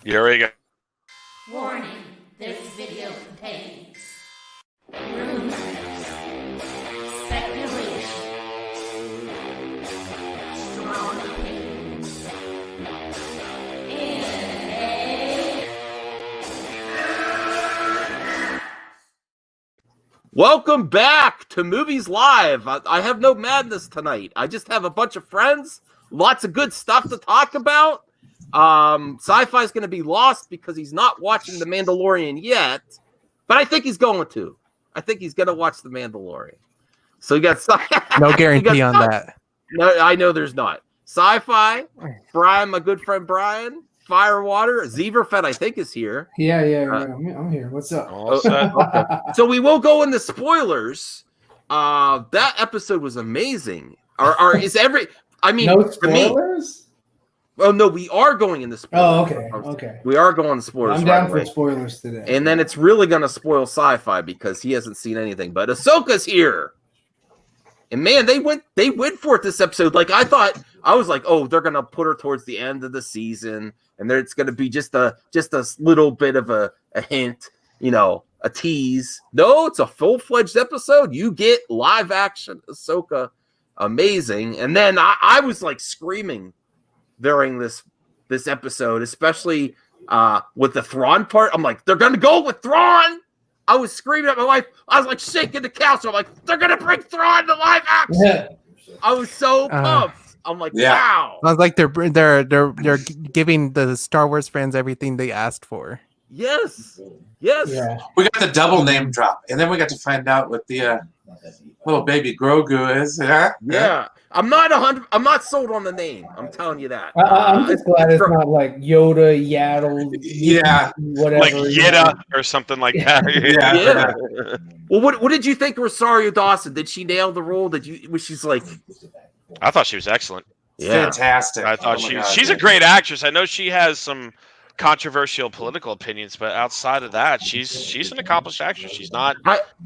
Here we go. Warning, this video contains rumors, speculation, strong opinions, and Welcome back to Movies Live. I have no madness tonight. I just have a bunch of friends, lots of good stuff to talk about. Sci-Fi's going to be lost because he's not watching The Mandalorian yet, but I think he's going to. I think he's going to watch The Mandalorian. So you got no guarantee on that. No, I know there's not. Sci-Fi, Brian, my good friend Brian, Firewater, Zeverfed, I think, is here. Yeah, I'm here. What's up? Okay. So we will go into spoilers. That episode was amazing. Is every? I mean, no spoilers. Oh no, we are going into spoilers. Oh, okay. We are going to spoilers. I'm down for spoilers today. And then it's really going to spoil Sci-Fi because he hasn't seen anything. But Ahsoka's here, and man, they went for it this episode. Like I was like, oh, they're going to put her towards the end of the season, and it's going to be just a little bit of a hint, a tease. No, it's a full-fledged episode. You get live action Ahsoka, amazing. And then I was like screaming during this episode, especially with the Thrawn part. I'm like, they're gonna go with Thrawn. I was screaming at my wife. I was like shaking the couch. I'm like, they're gonna bring Thrawn to live action. Yeah. I was so pumped. I'm like, wow. I was like, they're giving the Star Wars fans everything they asked for. Yes. Yeah. We got the double name drop, and then we got to find out what the little baby Grogu is. Yeah. I'm not sold on the name. I'm telling you that. I'm just glad it's not like Yoda, Yaddle, whatever, like Yoda or something like that. Yeah. Well, what did you think of Rosario Dawson? Did she nail the role? She's like? I thought she was excellent. Yeah. Fantastic. I thought she's a great actress. I know she has some controversial political opinions, but outside of that, she's an accomplished actress. She's not.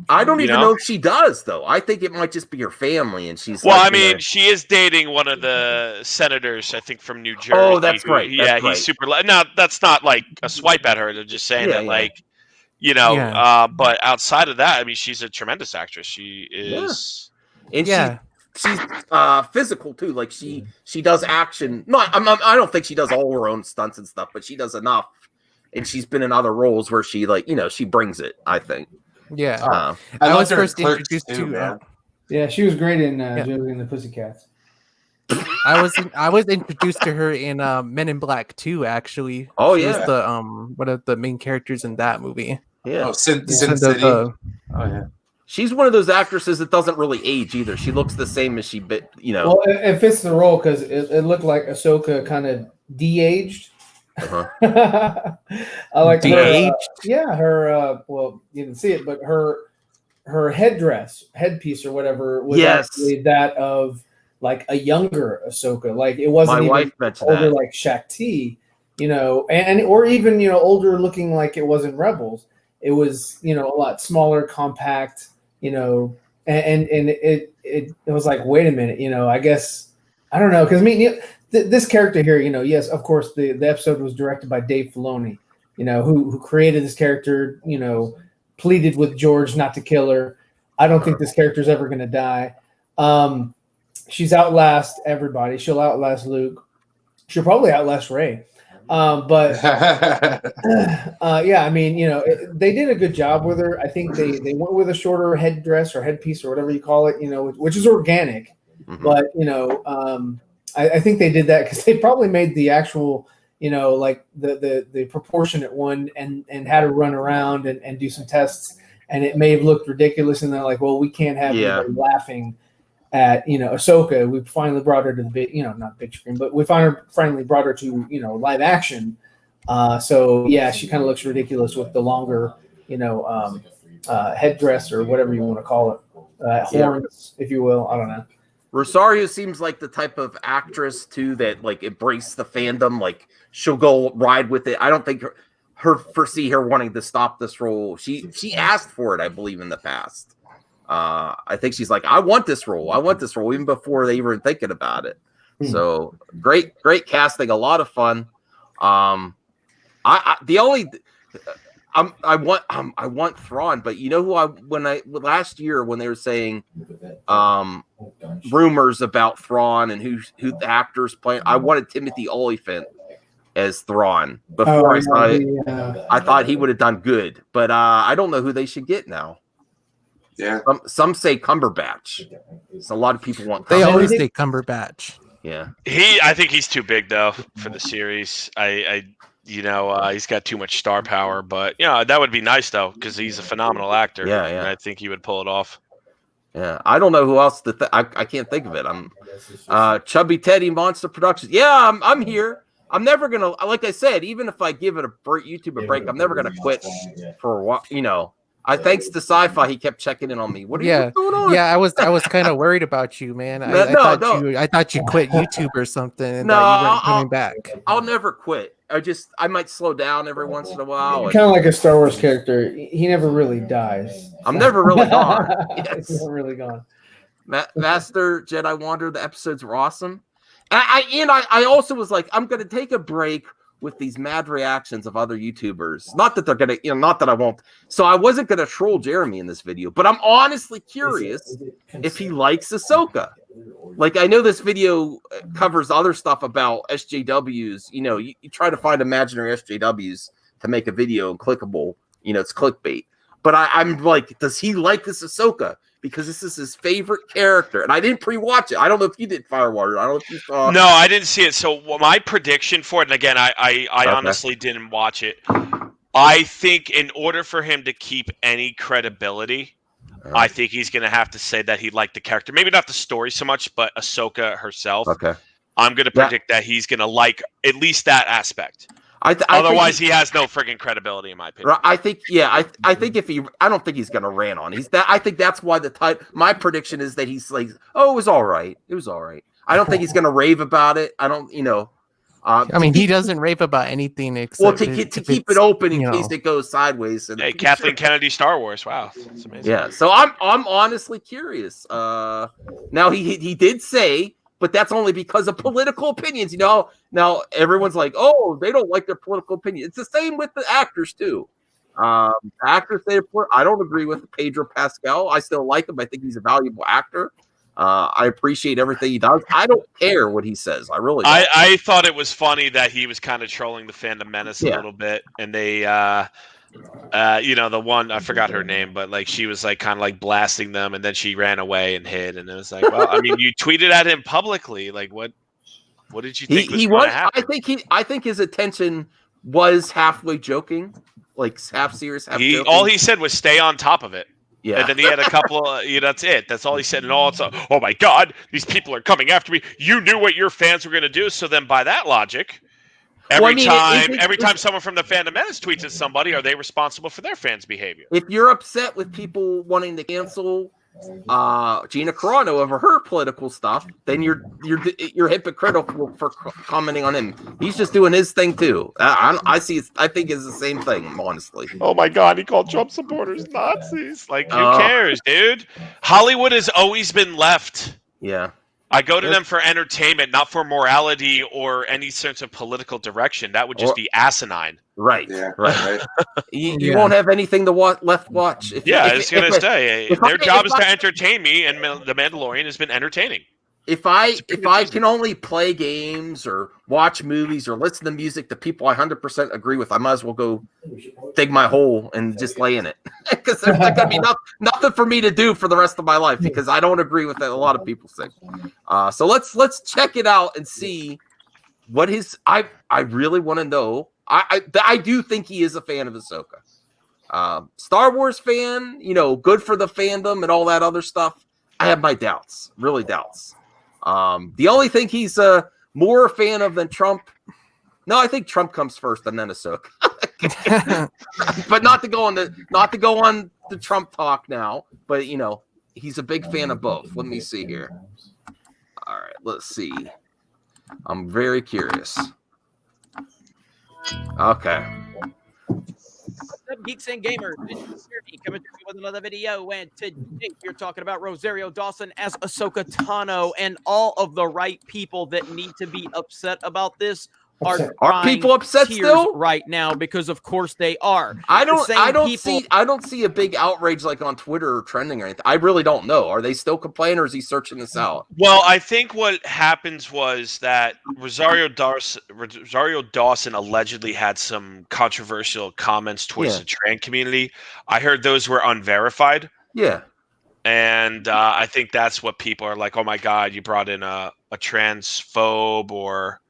I don't even know if she does though. I think it might just be her family, and she's. Well, I mean, she is dating one of the senators, I think, from New Jersey. Oh, that's right. He's super. Now, that's not like a swipe at her. They're just saying that, like, but outside of that, I mean, she's a tremendous actress. She is. And she's physical too. Like she does action. I don't think she does all her own stunts and stuff, but she does enough. And she's been in other roles where she she brings it, I think. Yeah. I was first introduced to she was great in Josie and the Pussycats. I was introduced to her in Men in Black 2, actually. Oh, she was the one of the main characters in that movie. Yeah. Oh, Sin City. Oh yeah. She's one of those actresses that doesn't really age either. She looks the same as she Well, it fits the role because it looked like Ahsoka kind of de-aged. I like de-aged. Her well, you didn't see it, but her headpiece or whatever was actually that of like a younger Ahsoka. Like it wasn't even older like Shakti, and or even older looking like it was in Rebels. It was a lot smaller, compact. And it was like, wait a minute, I guess I don't know, because I mean this character here, yes, of course the episode was directed by Dave Filoni, who created this character, pleaded with George not to kill her. I don't think this character's ever going to die. She's outlast everybody. She'll outlast Luke. She'll probably outlast Rey. But I mean, they did a good job with her. I think they went with a shorter headdress or headpiece or whatever you call it, which is organic. Mm-hmm. But I think they did that because they probably made the actual, like the proportionate one and had her run around and do some tests, and it may have looked ridiculous. And they're like, well, we can't have anybody laughing at Ahsoka. We finally brought her to the big, not big screen, but we finally brought her to live action. So she kind of looks ridiculous with the longer headdress or whatever you want to call it, horns, if you will. I don't know. Rosario seems like the type of actress too that like embrace the fandom. Like she'll go ride with it. I don't think foresee her wanting to stop this role. She asked for it, I believe, in the past. I think she's like, I want this role, even before they were thinking about it. So great casting, a lot of fun. The only I want Thrawn, but you know who last year when they were saying rumors about Thrawn and who the actors playing, I wanted Timothy Olyphant as Thrawn before I thought he would have done good, but I don't know who they should get now. Yeah, some say Cumberbatch. So a lot of people want. They always say Cumberbatch. Yeah, I think he's too big though for the series. He's got too much star power, but that would be nice though because he's a phenomenal actor. Yeah. And I think he would pull it off. Yeah, I don't know who else. I can't think of it. I'm Chubby Teddy Monster Productions. Yeah, I'm here. I'm never gonna, like I said, even if I give it a YouTube a break, I'm never gonna quit for a while. Thanks to Sci-Fi, he kept checking in on me. What's going on? Yeah, I was kind of worried about you, man. I thought you quit YouTube or something, and that you weren't coming back. I'll never quit. I might slow down every once in a while. Kind of like a Star Wars character. He never really dies. I'm never really gone. Yes. He's never really gone. Master Jedi Wanderer, the episodes were awesome. I also was like, I'm going to take a break with these mad reactions of other YouTubers. Not that they're going to, not that I won't. So I wasn't going to troll Jeremy in this video, but I'm honestly curious if he likes Ahsoka. Like, I know this video covers other stuff about SJWs. You try to find imaginary SJWs to make a video clickable. It's clickbait. But I'm like, does he like this Ahsoka? Because this is his favorite character. And I didn't pre-watch it. I don't know if you did, Firewater. I don't know if you saw. No, I didn't see it. So my prediction for it, and again, I honestly didn't watch it. I think in order for him to keep any credibility, I think he's going to have to say that he liked the character. Maybe not the story so much, but Ahsoka herself. Okay. I'm going to predict that he's going to like at least that aspect. Otherwise, he has no friggin' credibility, in my opinion. I think, I think I don't think he's gonna rant on. I think that's why my prediction is that he's like, oh, it was all right. It was all right. I don't think he's gonna rave about it. I don't, I mean, he doesn't rave about anything except to keep it open in case it goes sideways. And hey, Kathleen Kennedy, Star Wars. Wow, that's amazing. Yeah, so I'm honestly curious. Now he did say. But that's only because of political opinions, Now everyone's like, "Oh, they don't like their political opinion." It's the same with the actors too. Actors say I don't agree with Pedro Pascal. I still like him. I think he's a valuable actor. I appreciate everything he does. I don't care what he says. I really don't. I thought it was funny that he was kind of trolling the Fandom Menace a little bit, and they. The one, I forgot her name, but like she was like kind of like blasting them, and then she ran away and hid, and it was like, well, I mean, you tweeted at him publicly, like what did you think was going to happen? I think his attention was halfway joking, like half serious, half joking. All he said was stay on top of it. Yeah. And then he had a couple of, that's it. That's all he said. And all it's, oh my God, these people are coming after me. You knew what your fans were going to do. So then by that logic, every time someone from the Fandom Menace tweets at somebody, are they responsible for their fans' behavior? If you're upset with people wanting to cancel Gina Carano over her political stuff, then you're hypocritical for commenting on him. He's just doing his thing too. I think it's the same thing, honestly. Oh my God, he called Trump supporters Nazis. Like, who cares, dude? Hollywood has always been left. Yeah. I go to them for entertainment, not for morality or any sense of political direction. That would just be asinine. Right. Yeah. Right. You won't have anything to watch. I was going to say, their job is to entertain me, and The Mandalorian has been entertaining. If I can only play games or watch movies or listen to music that people I 100% agree with, I might as well go dig my hole and just lay in it, because there's not going to be nothing for me to do for the rest of my life because I don't agree with a lot of people think. So let's check it out and see what his. I really want to know. I do think he is a fan of Ahsoka. Star Wars fan, good for the fandom and all that other stuff. I have my doubts, really doubts. The only thing he's more a fan of than Trump. No, I think Trump comes first and then Ahsoka. But not to go on the Trump talk now. But he's a big fan of both. Let me see here. All right, let's see. I'm very curious. Okay. What's up, Geeks and Gamers? This is Jeremy coming to you with another video, and today we're talking about Rosario Dawson as Ahsoka Tano and all of the right people that need to be upset about this Are people upset still right now? Because of course they are. I don't see a big outrage like on Twitter or trending or anything. I really don't know. Are they still complaining, or is he searching this out? Well, I think what happens was that Rosario Dawson allegedly had some controversial comments towards the trans community. I heard those were unverified. Yeah. And I think that's what people are like, oh my God, you brought in a transphobe, or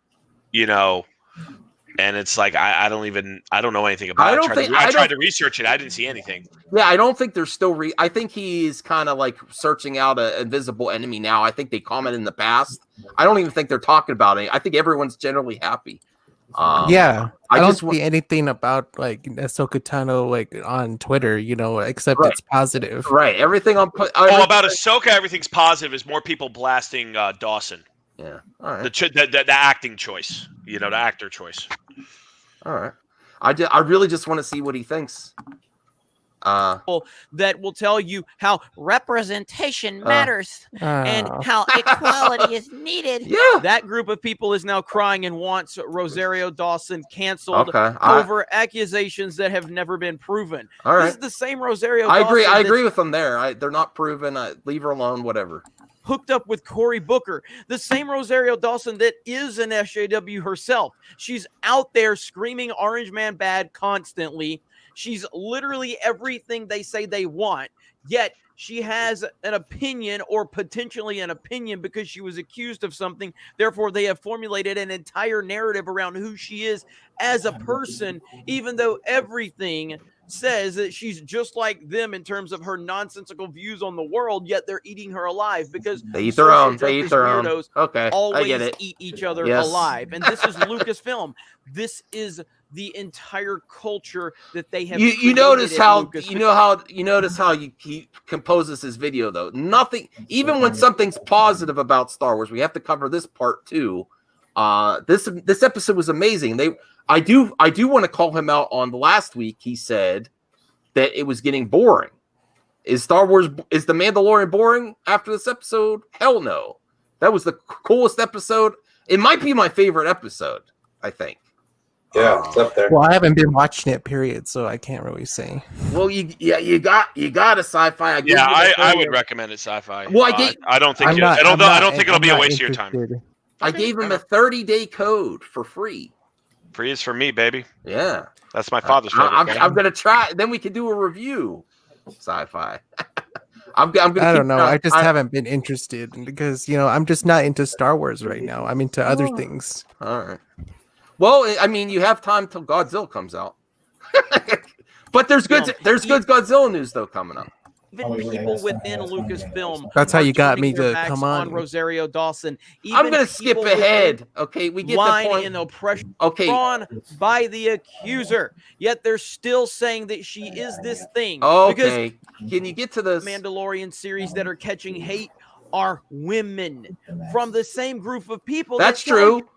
and it's like I don't know anything about it. I tried to research it. I didn't see anything. Yeah, I don't think there's still I think he's kind of like searching out an invisible enemy now. I think they commented in the past. I don't even think they're talking about it. I think everyone's generally happy. I don't see anything about like Ahsoka Tano like on Twitter, except it's positive. Right. Everything on about Ahsoka, everything's positive. Is more people blasting Dawson. Yeah. All right. The acting choice, the actor choice. All right. I really just want to see what he thinks. That will tell you how representation matters and how equality is needed. Yeah. That group of people is now crying and wants Rosario Dawson canceled over accusations that have never been proven. All right. This is the same Rosario Dawson. I agree with them there. They're not proven. Leave her alone, whatever. Hooked up with Cory Booker, the same Rosario Dawson that is an SJW herself. She's out there screaming Orange Man bad constantly. She's literally everything they say they want, yet she has an opinion, or potentially an opinion, because she was accused of something. Therefore, they have formulated an entire narrative around who she is as a person, even though everything says that she's just like them in terms of her nonsensical views on the world, yet they're eating her alive because they eat their own. They eat their own. Okay, always I get it. Eat each other alive. And this is Lucasfilm. This is the entire culture that they have. You notice how he composes his video though. Nothing, even when something's positive about Star Wars, we have to cover this part too. This episode was amazing. I do want to call him out on the last week. He said that it was getting boring. Is the Mandalorian boring after this episode? Hell no. That was the coolest episode. It might be my favorite episode, I think. Yeah, it's up there. Well, I haven't been watching it, period, so I can't really say. Well, you got a sci-fi. I would recommend it sci-fi. Well, I don't think I don't think it'll be a waste of your time. I gave him a 30-day code for free. Free is for me, baby. Yeah, that's my father's favorite. I'm gonna try. Then we can do a review. Sci-fi. I don't know. I just haven't been interested because I'm just not into Star Wars right now. I'm into other things. All right. Well, I mean, you have time till Godzilla comes out. But there's good Godzilla news though coming up. Even people within Lucasfilm. That's how you got me to come on Rosario Dawson. I'm gonna skip ahead. Okay, we get the point. And oppression. Okay, by the accuser. Yet they're still saying that she is this thing. Okay, can you get to this Mandalorian series that are catching hate are women from the same group of people? That's true.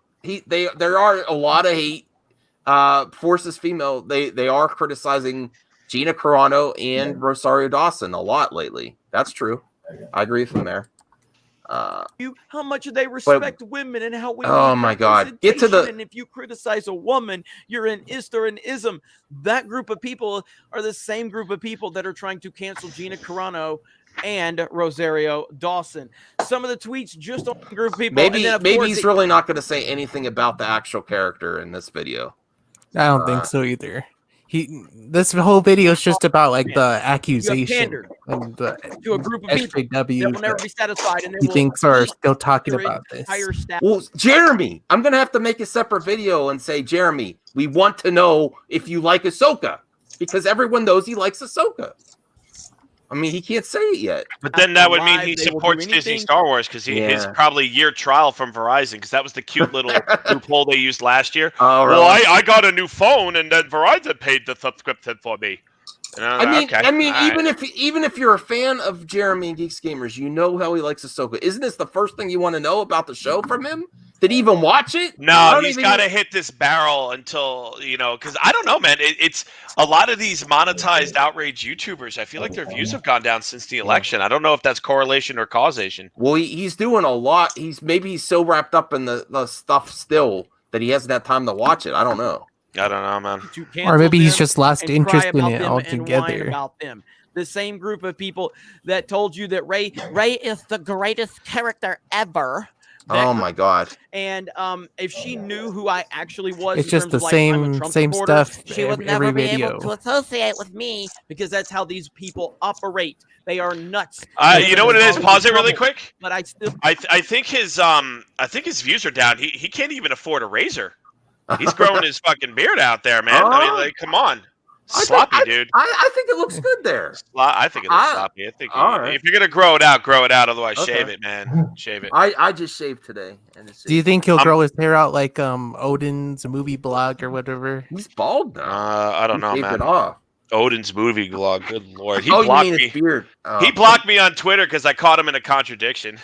There are a lot of hate. Forces female. They are criticizing Gina Carano and Rosario Dawson a lot lately. That's true. I agree with them there. How much do they respect women and how women? Oh my God! Get to the. And if you criticize a woman, you're an ist or an ism. That group of people are the same group of people that are trying to cancel Gina Carano and Rosario Dawson. Some of the tweets just on the group of people. Maybe he's really not going to say anything about the actual character in this video. I don't think so either. This whole video is just about like the accusation and the to a group of people that will never be satisfied, and he thinks are still talking about this. Well, Jeremy, I'm gonna have to make a separate video and say, Jeremy, we want to know if you like Ahsoka because everyone knows he likes Ahsoka. I mean, he can't say it yet. But then that would mean he supports Disney Star Wars because his probably year trial from Verizon because that was the cute little loophole they used last year. Oh, really? Well, I got a new phone and then Verizon paid the subscription for me. I mean, even if you're a fan of Jeremy and Geeks Gamers, you know how he likes Ahsoka. Isn't this the first thing you want to know about the show from him? Did he even watch it? No, he's got to hit this barrel until, because I don't know, man. It's a lot of these monetized outrage YouTubers. I feel like their views have gone down since the election. I don't know if that's correlation or causation. Well, he's doing a lot. He's so wrapped up in the stuff still that he hasn't had time to watch it. I don't know. I don't know, man. Or maybe he's just lost and interest cry in about it them and whine altogether. about them. The same group of people that told you that Rey is the greatest character ever. Oh my God! And if she knew who I actually was, It's in just terms the of, like, I'm a Trump same supporter, stuff. she would every never be video. able to associate with me because that's how these people operate. They are nuts. You know what it is? Pause it really quick. But I still, I think his views are down. He can't even afford a razor. He's growing his fucking beard out there, man. I mean, like, come on. Sloppy, dude. I think it looks good there. I think it looks sloppy. I think right. if you're gonna grow it out, grow it out. Otherwise, shave it, man. Shave it. I just shaved today. Do you think he'll grow his hair out like Odin's movie blog or whatever? He's bald now. I don't know, man. It off. Odin's movie blog. Good lord. He you blocked mean me. his beard. He blocked me on Twitter because I caught him in a contradiction.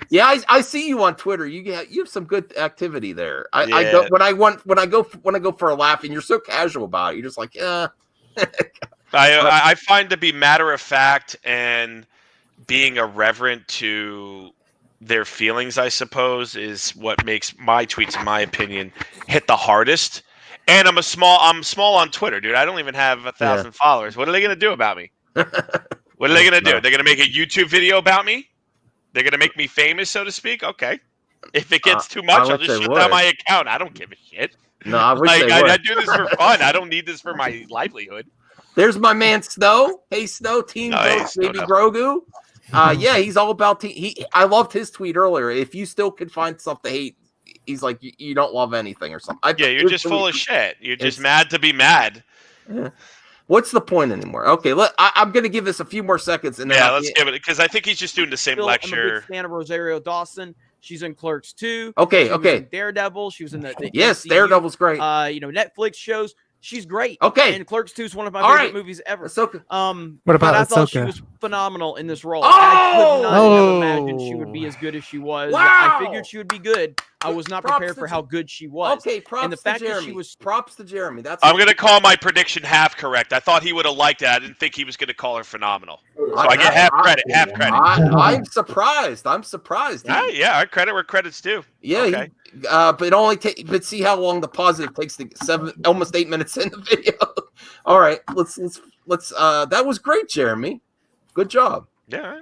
Yeah, I see you on Twitter. You have some good activity there. I go when I go for a laugh, and you're so casual about it. You're just like, yeah. I find to be matter of fact and being irreverent to their feelings, I suppose, is what makes my tweets, in my opinion, hit the hardest. And I'm small on Twitter, dude. I don't even have 1,000 followers. What are they gonna do about me? What are they gonna do? They're gonna make a YouTube video about me? They're going to make me famous, so to speak? Okay. If it gets too much, I'll just shut down my account. I don't give a shit. No, I wish I do this for fun. I don't need this for my livelihood. There's my man Snow. Hey, Snow, Team Baby Grogu. Yeah, he's all about I loved his tweet earlier. If you still could find stuff to hate, he's like, you don't love anything or something. You're just full of shit. You're just mad to be mad. Yeah. What's the point anymore? Okay, I'm going to give this a few more seconds. And then let's give it, because I think he's just doing the same lecture. I'm a big fan of Rosario Dawson. She's in Clerks 2. Okay, she was in Daredevil. She was in the yes, MCU, Daredevil's great. Netflix shows. She's great. Okay. And Clerks 2 is one of my favorite movies ever. Ahsoka. What about I thought Ahsoka? she was phenomenal in this role. I could not have imagined she would be as good as she was. Wow. I figured she would be good. I was not prepared for how good she was. Okay, props and the fact to Jeremy. That she was props to Jeremy. I'm going to call my prediction half correct. I thought he would have liked it. I didn't think he was going to call her phenomenal. So I get half credit. I'm surprised. Yeah, credit where credit's due. Yeah, okay. But see how long the positive takes to almost 8 minutes in the video. All right, let's that was great, Jeremy. Good job. Yeah.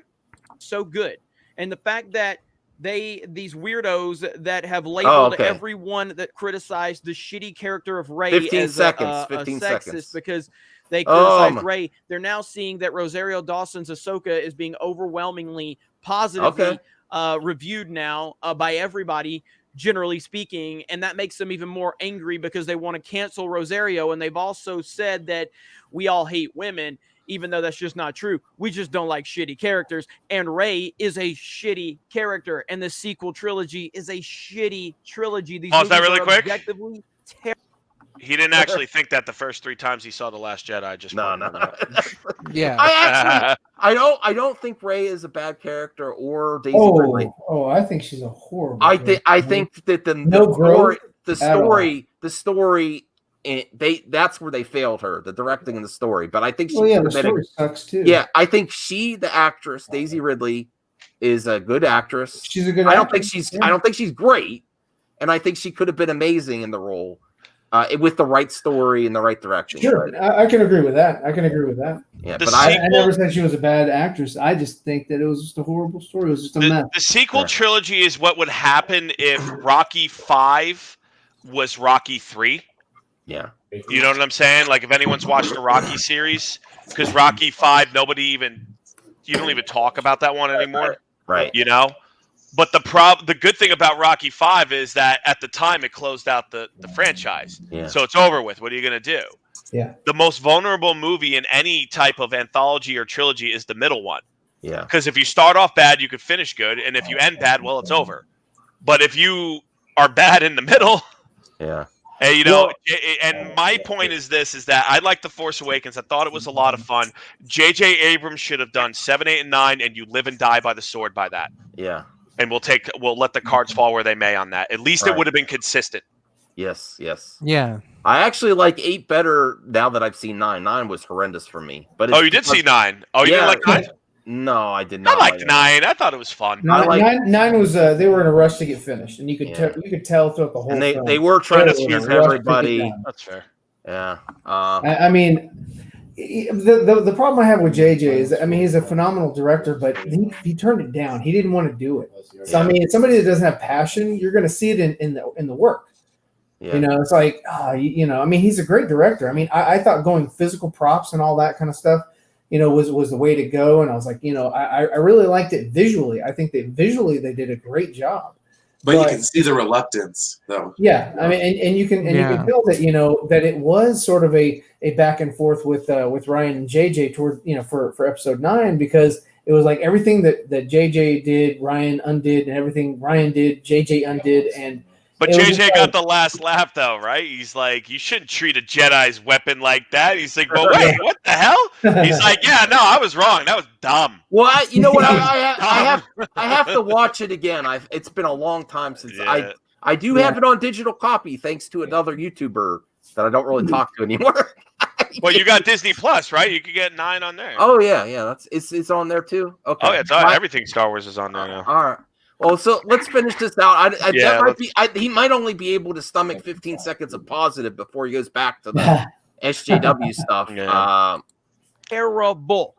So good. And the fact that these weirdos that have labeled everyone that criticized the shitty character of Rey 15 as seconds, a 15 sexist seconds. because they criticized Rey. They're now seeing that Rosario Dawson's Ahsoka is being overwhelmingly positively reviewed now by everybody, generally speaking, and that makes them even more angry because they want to cancel Rosario. And they've also said that we all hate women, even though that's just not true. We just don't like shitty characters. And Rey is a shitty character. And the sequel trilogy is a shitty trilogy. These Pause that really quick. Objectively terrible. He didn't actually think that the first 3 times he saw The Last Jedi. Just no. Yeah. I don't think Rey is a bad character or Daisy Ridley. Oh, I think she's a horrible. I think that the story. That's where they failed her, the directing and the story. But I think the story sucks too. Yeah, I think the actress Daisy Ridley is a good actress. She's a good. I don't think she's great, and I think she could have been amazing in the role, with the right story and the right direction. Sure, I can agree with that. Yeah, but I never said she was a bad actress. I just think that it was just a horrible story. It was just a mess. The sequel trilogy is what would happen if Rocky 5 was Rocky 3. Yeah. You know what I'm saying? Like if anyone's watched the Rocky series, because Rocky 5, you don't even talk about that one anymore. Right. You know? But the good thing about Rocky 5 is that at the time it closed out the franchise. Yeah. So it's over with. What are you going to do? Yeah. The most vulnerable movie in any type of anthology or trilogy is the middle one. Yeah. Because if you start off bad, you could finish good. And if you end bad, well, it's over. But if you are bad in the middle. Yeah. Hey, and my point is that I like The Force Awakens. I thought it was a lot of fun. J.J. Abrams should have done 7, 8, and 9, and you live and die by the sword by that. Yeah. And we'll let the cards fall where they may on that. At least it would have been consistent. Yes. Yeah. I actually like 8 better now that I've seen 9. 9 was horrendous for me. But you did see 9. Oh, you didn't like 9? No, I did not. I liked 9. I thought it was fun. Nine was they were in a rush to get finished, and you could tell throughout the whole. And film. they were trying to please everybody. That's fair. Yeah. I mean, the problem I have with JJ is, I mean, he's a phenomenal director, but he turned it down. He didn't want to do it. So I mean, somebody that doesn't have passion, you're going to see it in the work. Yeah. You know, it's like, you know, I mean, he's a great director. I mean, I thought going physical props and all that kind of stuff, you know, was the way to go. And I was like, you know, I really liked it visually. I think that visually they did a great job. But you can see the reluctance, though. Yeah, I mean, and you can tell that, you know, that it was sort of a back and forth with Ryan and JJ toward, you know, for episode 9, because it was like everything that JJ did, Ryan undid, and everything Ryan did, JJ undid, But JJ got the last laugh, though, right? He's like, you shouldn't treat a Jedi's weapon like that. He's like, well, wait, what the hell? He's like, yeah, no, I was wrong. That was dumb. Well, you know what? I have to watch it again. It's been a long time since I do have it on digital copy, thanks to another YouTuber that I don't really talk to anymore. Well, you got Disney Plus, right? You could get 9 on there. Oh yeah, it's on there too. Okay. Oh yeah, it's on, everything Star Wars is on there now. All right. Well, so let's finish this out. He might only be able to stomach 15 seconds of positive before he goes back to the SJW stuff. Yeah. Terrible.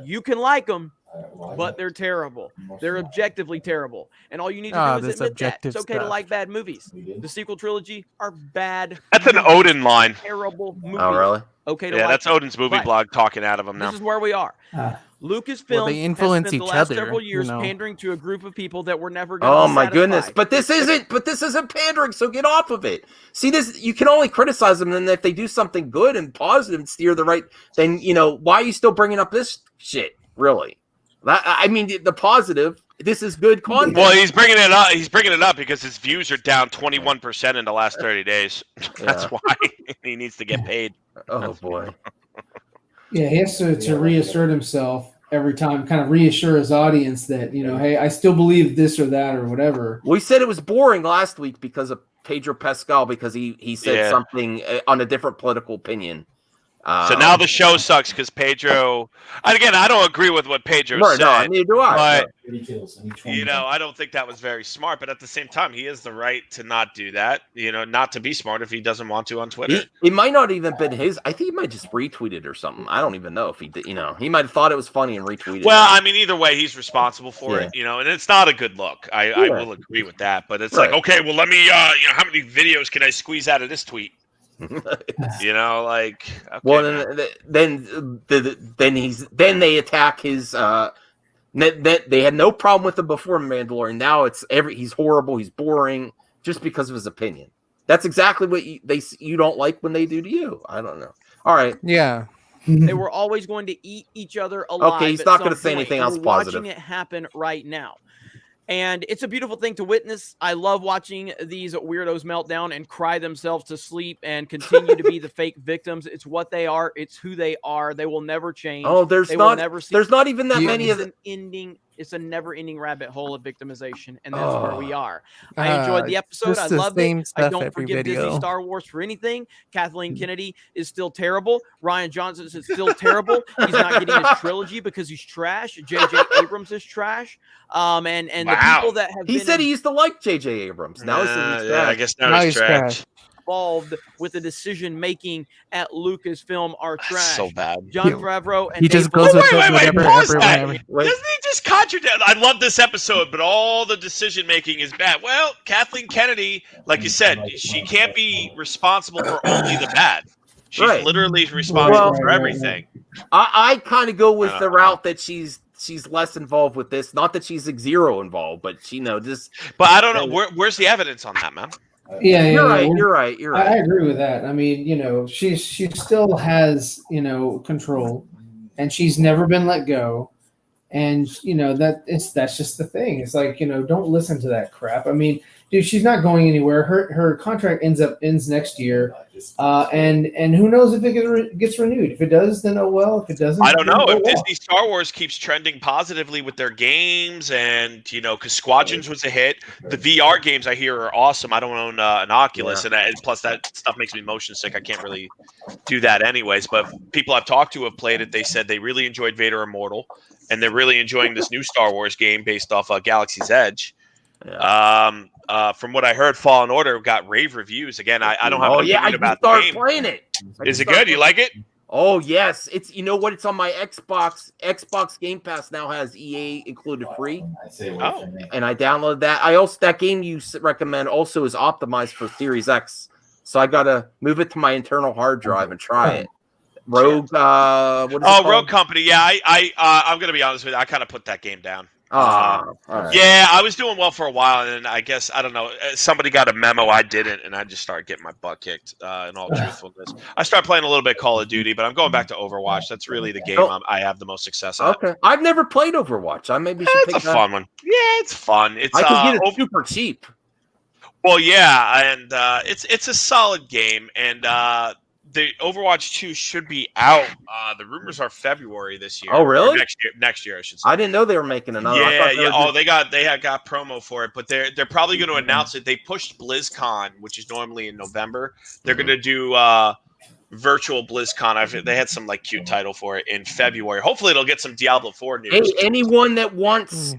You can like them, but they're terrible. They're objectively terrible. And all you need to do is admit that. It's okay to like bad movies. The sequel trilogy are bad. That's an Odin line. Terrible movies. Oh, really? Okay to like that's them. Odin's movie blog talking out of them now. This is where we are. Lucasfilm they influence has spent each the last other, several years you know. pandering to a group of people that were never going to Oh my goodness! But this isn't pandering. So get off of it. See, this you can only criticize them, and if they do something good and positive and steer the right, then you know why are you still bringing up this shit? Really? I mean, the positive. This is good content. Well, he's bringing it up. He's bringing it up because his views are down 21% in the last 30 days. That's why he needs to get paid. Oh boy. Yeah, he has to reassert himself every time, kind of reassure his audience that, you know, hey, I still believe this or that or whatever. We said it was boring last week because of Pedro Pascal, because he said something on a different political opinion. So now the show sucks because Pedro. And again, I don't agree with what Pedro said. No, neither do I. But you know, I don't think that was very smart. But at the same time, he has the right to not do that. You know, not to be smart if he doesn't want to on Twitter. It might not even been his. I think he might just retweet it or something. I don't even know if he did. You know, he might have thought it was funny and retweeted. Well, I mean, either way, he's responsible for it. You know, and it's not a good look. I will agree with that. But it's like, okay, well, let me. You know, how many videos can I squeeze out of this tweet? You know, like okay, well, then they attack his. They had no problem with him before Mandalorian. Now it's he's horrible. He's boring just because of his opinion. That's exactly what you don't like when they do to you. I don't know. All right. Yeah. They were always going to eat each other alive. Okay, he's not going to say anything else positive. Watching it happen right now. And it's a beautiful thing to witness. I love watching these weirdos melt down and cry themselves to sleep and continue to be the fake victims. It's what they are. It's who they are. They will never change. Oh, there's not even that many of them. It's a never-ending rabbit hole of victimization, and that's where we are. I enjoyed the episode. I loved it. I don't forgive Disney Star Wars for anything. Kathleen Kennedy is still terrible. Ryan Johnson is still terrible. He's not getting his trilogy because he's trash. J.J. Abrams is trash. And the people that have said he used to like J.J. Abrams. Now he's trash. Yeah, I guess now he's trash. Involved with the decision making at Lucasfilm are trash. So bad. Jon Favreau and he just goes with whatever. Doesn't he just contradict? I love this episode, but all the decision making is bad. Well, Kathleen Kennedy, like you said, she can't be responsible for only the bad. She's literally responsible for everything. I kind of go with the route that she's less involved with this. Not that she's zero involved, but just. But I don't know where's the evidence on that, man. You're right. I agree with that. I mean, you know, she still has, you know, control, and she's never been let go. And you know that's just the thing. It's like, you know, don't listen to that crap. I mean, dude, she's not going anywhere. Her contract ends next year, and who knows if it gets renewed? If it does, then oh well. If it doesn't, I don't know. If Disney Star Wars keeps trending positively with their games, and you know, because Squadrons was a hit, the VR games I hear are awesome. I don't own an Oculus, and plus that stuff makes me motion sick. I can't really do that anyways. But people I've talked to have played it. They said they really enjoyed Vader Immortal. and they're really enjoying this new Star Wars game based off Galaxy's Edge. Yeah. From what I heard, Fallen Order got rave reviews. Again, I don't have an opinion about the game. Playing it. Is it good? You like it? Oh yes, it's what it's on my Xbox. Xbox Game Pass now has EA included free. And I downloaded that. That game you recommend also is optimized for Series X, so I gotta move it to my internal hard drive and try it. Rogue, what is it called? Rogue Company. Yeah, I'm gonna be honest with you. I kind of put that game down. All right. Yeah, I was doing well for a while, and then I guess I don't know. Somebody got a memo, I didn't, and I just started getting my butt kicked. In all truthfulness, I started playing a little bit Call of Duty, but I'm going back to Overwatch. That's really the game I have the most success at. Okay, I've never played Overwatch. I maybe should pick a fun one. Yeah, it's fun. It's I can get it super cheap. Well, yeah, and it's a solid game, and the Overwatch 2 should be out. The rumors are February this year. Oh, really? Next year, I should say. I didn't know they were making another. Yeah. Oh, they had got promo for it, but they're probably going to announce it. They pushed BlizzCon, which is normally in November. They're going to do virtual BlizzCon. They had some like cute title for it in February. Hopefully, it'll get some Diablo 4 news. Hey, anyone that wants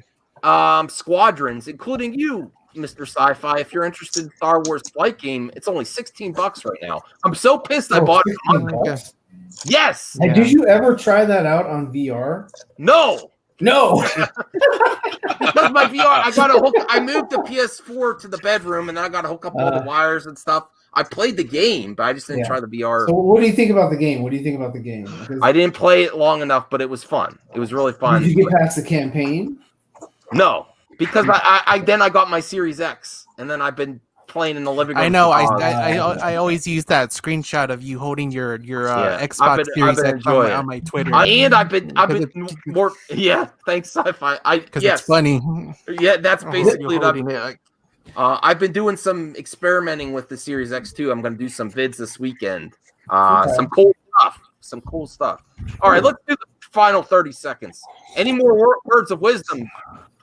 squadrons, including you, Mr. Sci-Fi, if you're interested in Star Wars flight game, it's only $16 right now. I'm so pissed I bought it. Yes. Hey, did you ever try that out on VR? No. Because my VR, I moved the PS4 to the bedroom, and then I got to hook up all the wires and stuff. I played the game, but I just didn't try the VR. So what do you think about the game? I didn't play it long enough, but it was fun. It was really fun. Did you get past the campaign? No. Because I got my Series X, and then I've been playing in the living room. I know. I always use that screenshot of you holding your Xbox Series X on my Twitter. And I've been more. Yeah, thanks, Sci-Fi. Because it's funny. Yeah, that's basically it. I've been doing some experimenting with the Series X too. I'm going to do some vids this weekend. Some cool stuff. All right, let's do the final 30 seconds. Any more words of wisdom?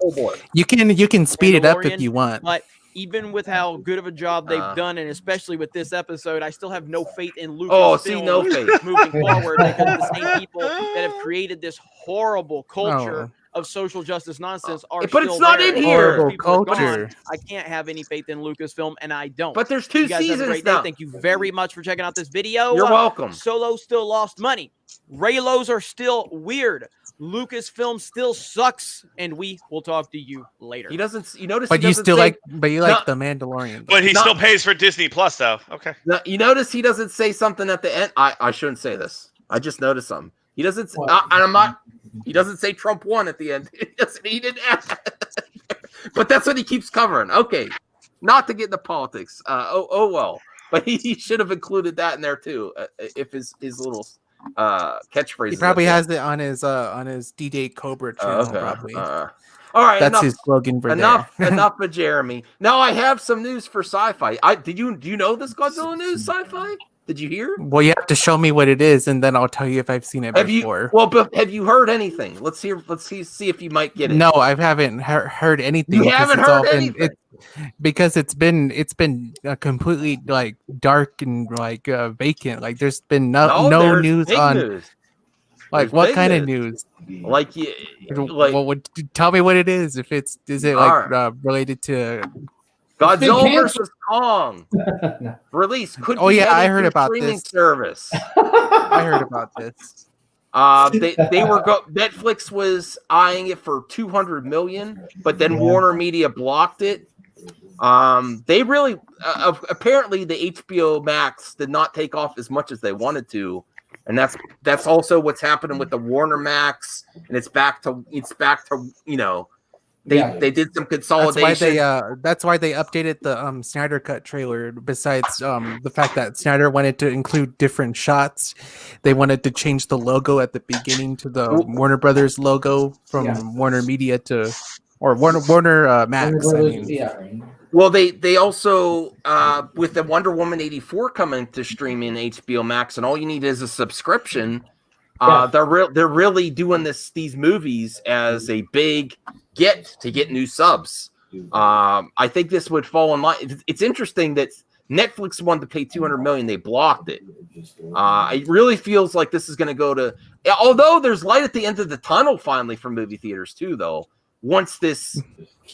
Oh boy. You can speed it up if you want. But even with how good of a job they've done, and especially with this episode, I still have no faith in Lucasfilm no faith moving forward, because the same people that have created this horrible culture of social justice nonsense are but still it's not there. in here. Horrible culture. I can't have any faith in Lucasfilm, and I don't. But there's 2 you guys seasons have a great now. day. Thank you very much for checking out this video. You're welcome. Solo still lost money. Raylos are still weird. Lucasfilm still sucks, and we will talk to you later. He doesn't. You notice, but you still like the Mandalorian. But he still pays for Disney Plus, though. Okay. You notice he doesn't say something at the end. I shouldn't say this. I just noticed something. He doesn't. And I'm not. He doesn't say Trump won at the end. He didn't. But that's what he keeps covering. Okay, not to get into politics. Well. But he should have included that in there too. If his little catchphrase. He probably has it on his D-Day Cobra channel. Probably. All right, that's his slogan for enough for Jeremy. Now I have some news for Sci-Fi. Do you know this Godzilla news, Sci-Fi? Did you hear? Well, you have to show me what it is, and then I'll tell you if I've seen it before. But have you heard anything? Let's see if you might get it. No, I haven't heard anything. You haven't heard anything. Because it's been completely like dark and like vacant. Like there's been no news on news. Like what kind of news? Like tell me what it is. If is it like related to Godzilla vs. Kong release? I heard about this service. I heard about this. Netflix was eyeing it for $200 million, but then Warner Media blocked it. They really apparently the HBO Max did not take off as much as they wanted to, and that's also what's happening with the Warner Max, and it's back to they did some consolidation. That's why they updated the Snyder Cut trailer. Besides the fact that Snyder wanted to include different shots, they wanted to change the logo at the beginning to the Warner Brothers logo from Warner Media to Warner Max. Well, they also with the Wonder Woman 84 coming to streaming HBO Max, and all you need is a subscription. They're really doing these movies as a big get new subs. I think this would fall in line. It's interesting that Netflix wanted to pay $200 million, they blocked it. It really feels like this is going to go to. Although there's light at the end of the tunnel finally for movie theaters too, though. Once because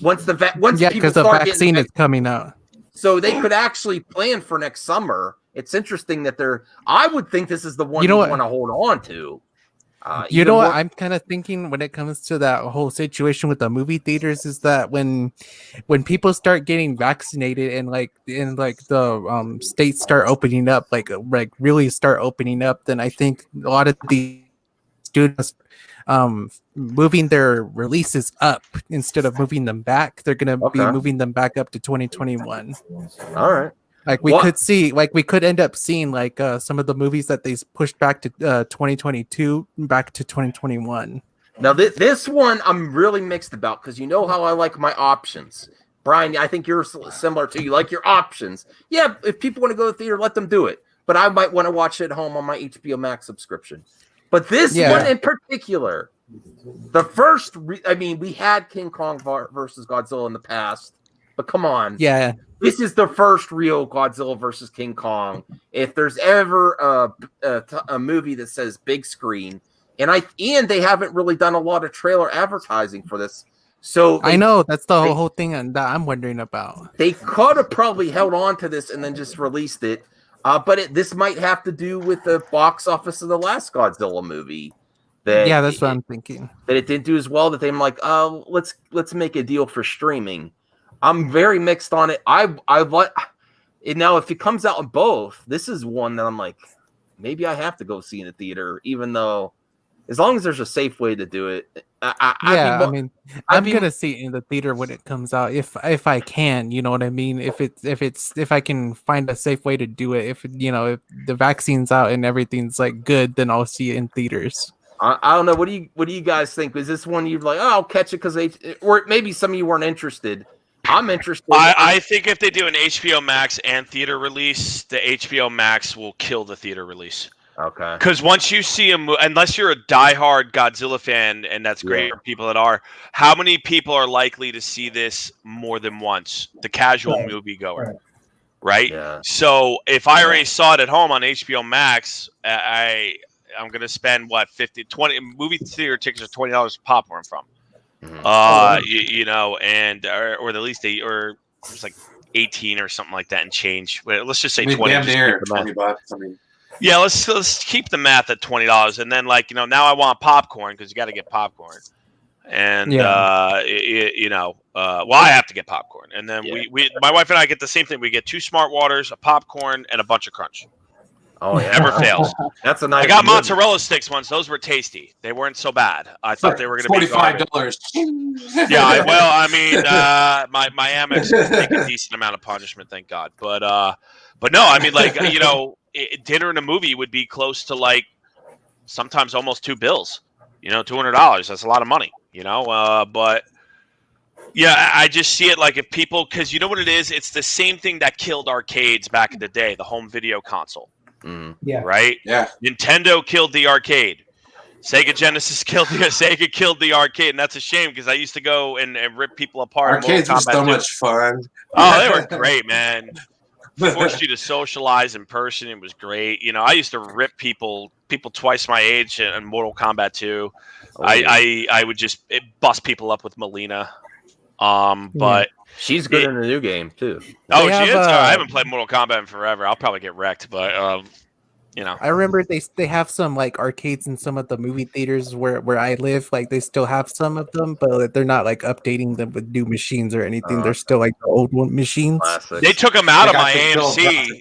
people the start vaccine is coming out, so they could actually plan for next summer. It's interesting that I would think this is the one you want to hold on to. You know what I'm kind of thinking when it comes to that whole situation with the movie theaters is that when people start getting vaccinated and the states start opening up, like really start opening up, then I think a lot of the students moving their releases up instead of moving them back. They're going to be moving them back up to 2021. All right. We could end up seeing some of the movies that they pushed back to 2022 back to 2021. Now this one I'm really mixed about because you know how I like my options. Brian, I think you're similar to you like your options. Yeah, if people want to go to the theater, let them do it. But I might want to watch it at home on my HBO Max subscription. But this one in particular, the first, we had King Kong versus Godzilla in the past, but come on. Yeah. This is the first real Godzilla versus King Kong. If there's ever a movie that says big screen, and they haven't really done a lot of trailer advertising for this. So I know that's the whole thing that I'm wondering about. They could have probably held on to this and then just released it. But this might have to do with the box office of the last Godzilla movie. That's what I'm thinking. That it didn't do as well. That they're like, oh, let's make a deal for streaming. I'm very mixed on it. I want it now. If it comes out in both, this is one that I'm like, maybe I have to go see in the theater, even though, as long as there's a safe way to do it. I'm gonna see it in the theater when it comes out, if I can, you know what I mean. If I can find a safe way to do it, if the vaccine's out and everything's good, then I'll see it in theaters. I don't know. What do you guys think? Is this one you're like, oh, I'll catch it because or maybe some of you weren't interested? I'm interested. I think if they do an HBO Max and theater release, the HBO Max will kill the theater release. Okay. Because once you see unless you're a diehard Godzilla fan, and that's great for people that are, how many people are likely to see this more than once? The casual moviegoer, right? Yeah. So if I already saw it at home on HBO Max, I'm gonna spend what 20 movie theater tickets are $20 popcorn from. And or at least it's like 18 or something like that and change. Let's just say 20. Damn near $20. Yeah, let's keep the math at $20, and then now I want popcorn because you got to get popcorn, and I have to get popcorn, and then we my wife and I get the same thing. We get 2 Smart Waters, a popcorn, and a bunch of Crunch. Oh yeah, never fails. That's a nice. I got mozzarella sticks once; those were tasty. They weren't so bad. I thought they were going to be $45. Yeah, my Amex take a decent amount of punishment, thank God. But no, dinner and a movie would be close to sometimes almost $2 $200. That's a lot of money, but yeah, I just see it if people, because you know what it is? It's the same thing that killed arcades back in the day, the home video console. Yeah. Right? Yeah. Nintendo killed the arcade. Sega Genesis killed the arcade, and that's a shame because I used to go and rip people apart. Arcades were so much fun. Oh, they were great, man. Forced you to socialize in person. It was great. I used to rip people twice my age in Mortal Kombat 2. I would just bust people up with Melina. But she's good in the new game too. Oh, she is. I haven't played Mortal Kombat in forever. I'll probably get wrecked, but I remember they have some arcades in some of the movie theaters where I live. They still have some of them, but they're not updating them with new machines or anything. They're still the old machines. Classic. They took them out of my AMC.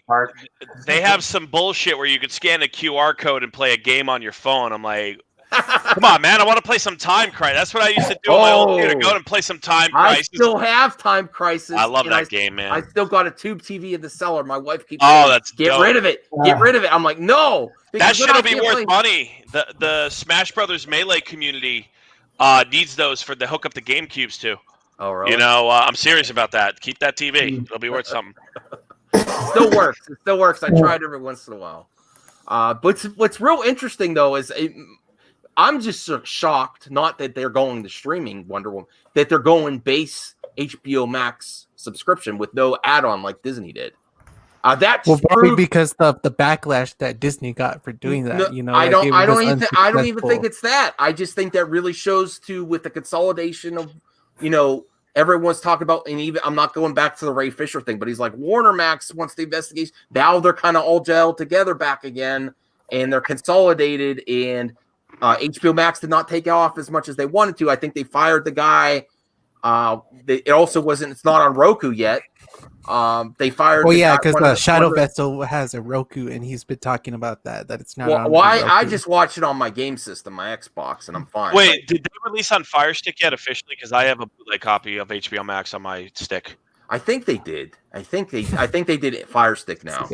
They have some bullshit where you could scan a QR code and play a game on your phone. I'm like, come on, man! I want to play some Time Crisis. That's what I used to do in my old theater. Go and play some Time Crisis. I still have Time Crisis. I love that game, man. I still got a tube TV in the cellar. My wife keeps saying, that's get dope. Rid of it. Get rid of it. I'm like, no. That shit'll be worth money. The Smash Brothers Melee community needs those for the hook up the GameCubes too. Oh, really? I'm serious about that. Keep that TV. It'll be worth something. Still works. It still works. I tried every once in a while. But what's real interesting though is. I'm just shocked, not that they're going to streaming Wonder Woman, that they're going base HBO Max subscription with no add-on like Disney did. That's probably because of the backlash that Disney got for doing that. No, I don't even think it's that. I just think that really shows with the consolidation of, everyone's talking about, and even I'm not going back to the Ray Fisher thing, but he's like Warner Max wants the investigation. Now they're kind of all gelled together back again, and they're consolidated. And HBO Max did not take off as much as they wanted to. I think they fired the guy. It's not on Roku yet. They fired. Well, yeah, because Shadow Vessel has a Roku, and he's been talking about that it's not. Well, I just watch it on my game system, my Xbox, and I'm fine. Wait, did they release on Fire Stick yet officially? Because I have a bootleg copy of HBO Max on my stick. I think they did. I think they did it Fire Stick now.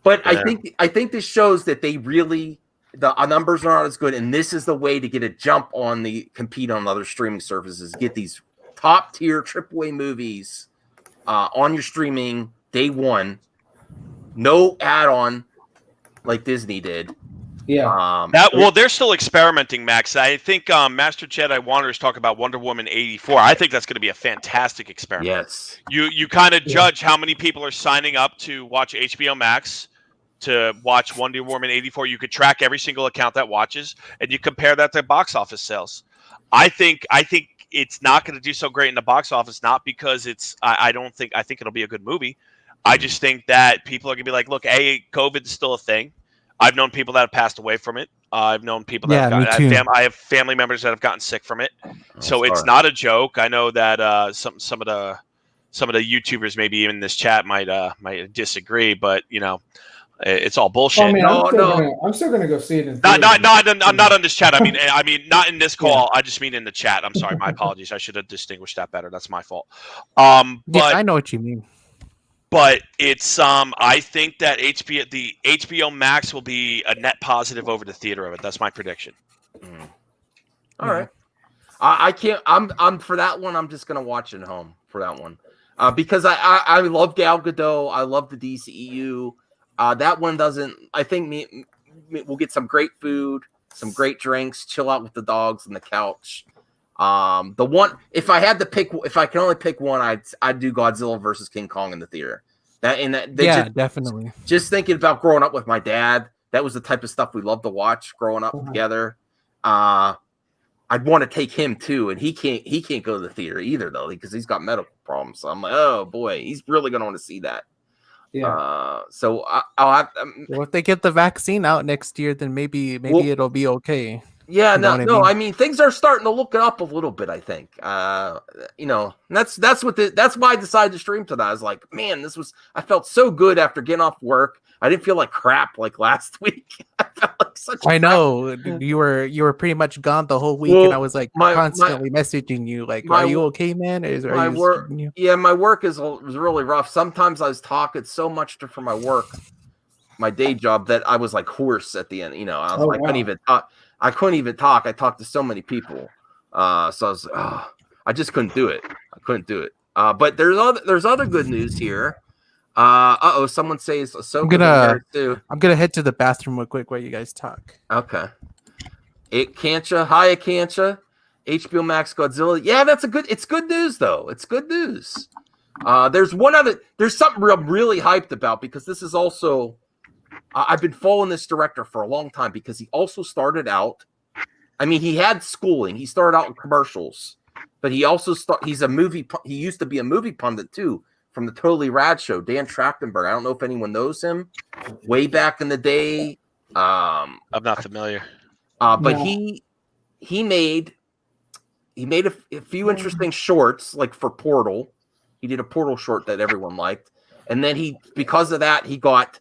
But yeah. I think this shows that they really the numbers are not as good, and this is the way to get a jump on compete on other streaming services. Get these top tier AAA movies. On your streaming day one, no add-on like Disney did. Yeah. They're still experimenting, Max. I think Master Jedi Wanderers talk about Wonder Woman 84. I think that's going to be a fantastic experiment. Yes. You kind of judge how many people are signing up to watch HBO Max to watch Wonder Woman 84. You could track every single account that watches, and you compare that to box office sales. I think it's not going to do so great in the box office, not because I think it'll be a good movie. I just think that people are going to be like, look, COVID is still a thing. I've known people that have passed away from it. I've known people that I have family members that have gotten sick from it. So it's not a joke. I know that some of the YouTubers maybe even in this chat might disagree, but it's all bullshit. I mean, I'm still gonna go see it. I'm not on this chat. I mean, not in this call. I just mean in the chat. I'm sorry. My apologies. I should have distinguished that better. That's my fault. But I know what you mean. But it's I think that the HBO Max will be a net positive over the theater of it. That's my prediction. All right. I can't. I'm for that one. I'm just gonna watch it at home for that one because I love Gal Gadot. I love the DCEU. That one doesn't. I think we'll get some great food, some great drinks, chill out with the dogs on the couch. The one, if I can only pick one, I'd do Godzilla versus King Kong in the theater. Definitely. Just thinking about growing up with my dad, that was the type of stuff we loved to watch growing up together. I'd want to take him too, and he can't go to the theater either though because he's got medical problems. So I'm like, oh boy, he's really gonna want to see that. Yeah. So I'll have. Well, if they get the vaccine out next year, then maybe it'll be okay. Yeah. I mean, things are starting to look up a little bit. I think. That's why I decided to stream tonight. I was like, man, I felt so good after getting off work. I didn't feel like crap like last week. I felt like such. I know you were pretty much gone the whole week, and I was like constantly messaging you, like, "Are you okay, man?" My work was really rough. Sometimes I was talking so much for my work, my day job, that I was like hoarse at the end. Couldn't even talk. I couldn't even talk. I talked to so many people, so I was. I just couldn't do it. But there's other good news here. Someone says Ahsoka too. I'm gonna head to the bathroom real quick while you guys talk. Okay. Hi Akancha. HBO Max Godzilla. Yeah, it's good news though. It's good news. There's something I'm really hyped about because this is also I've been following this director for a long time because he also started out. I mean, he had schooling. He started out in commercials, but he also he used to be a movie pundit too. From the Totally Rad Show, Dan Trachtenberg. I don't know if anyone knows him. Way back in the day, I'm not familiar. But he made a few interesting shorts, like for Portal. He did a Portal short that everyone liked, and then because of that, he got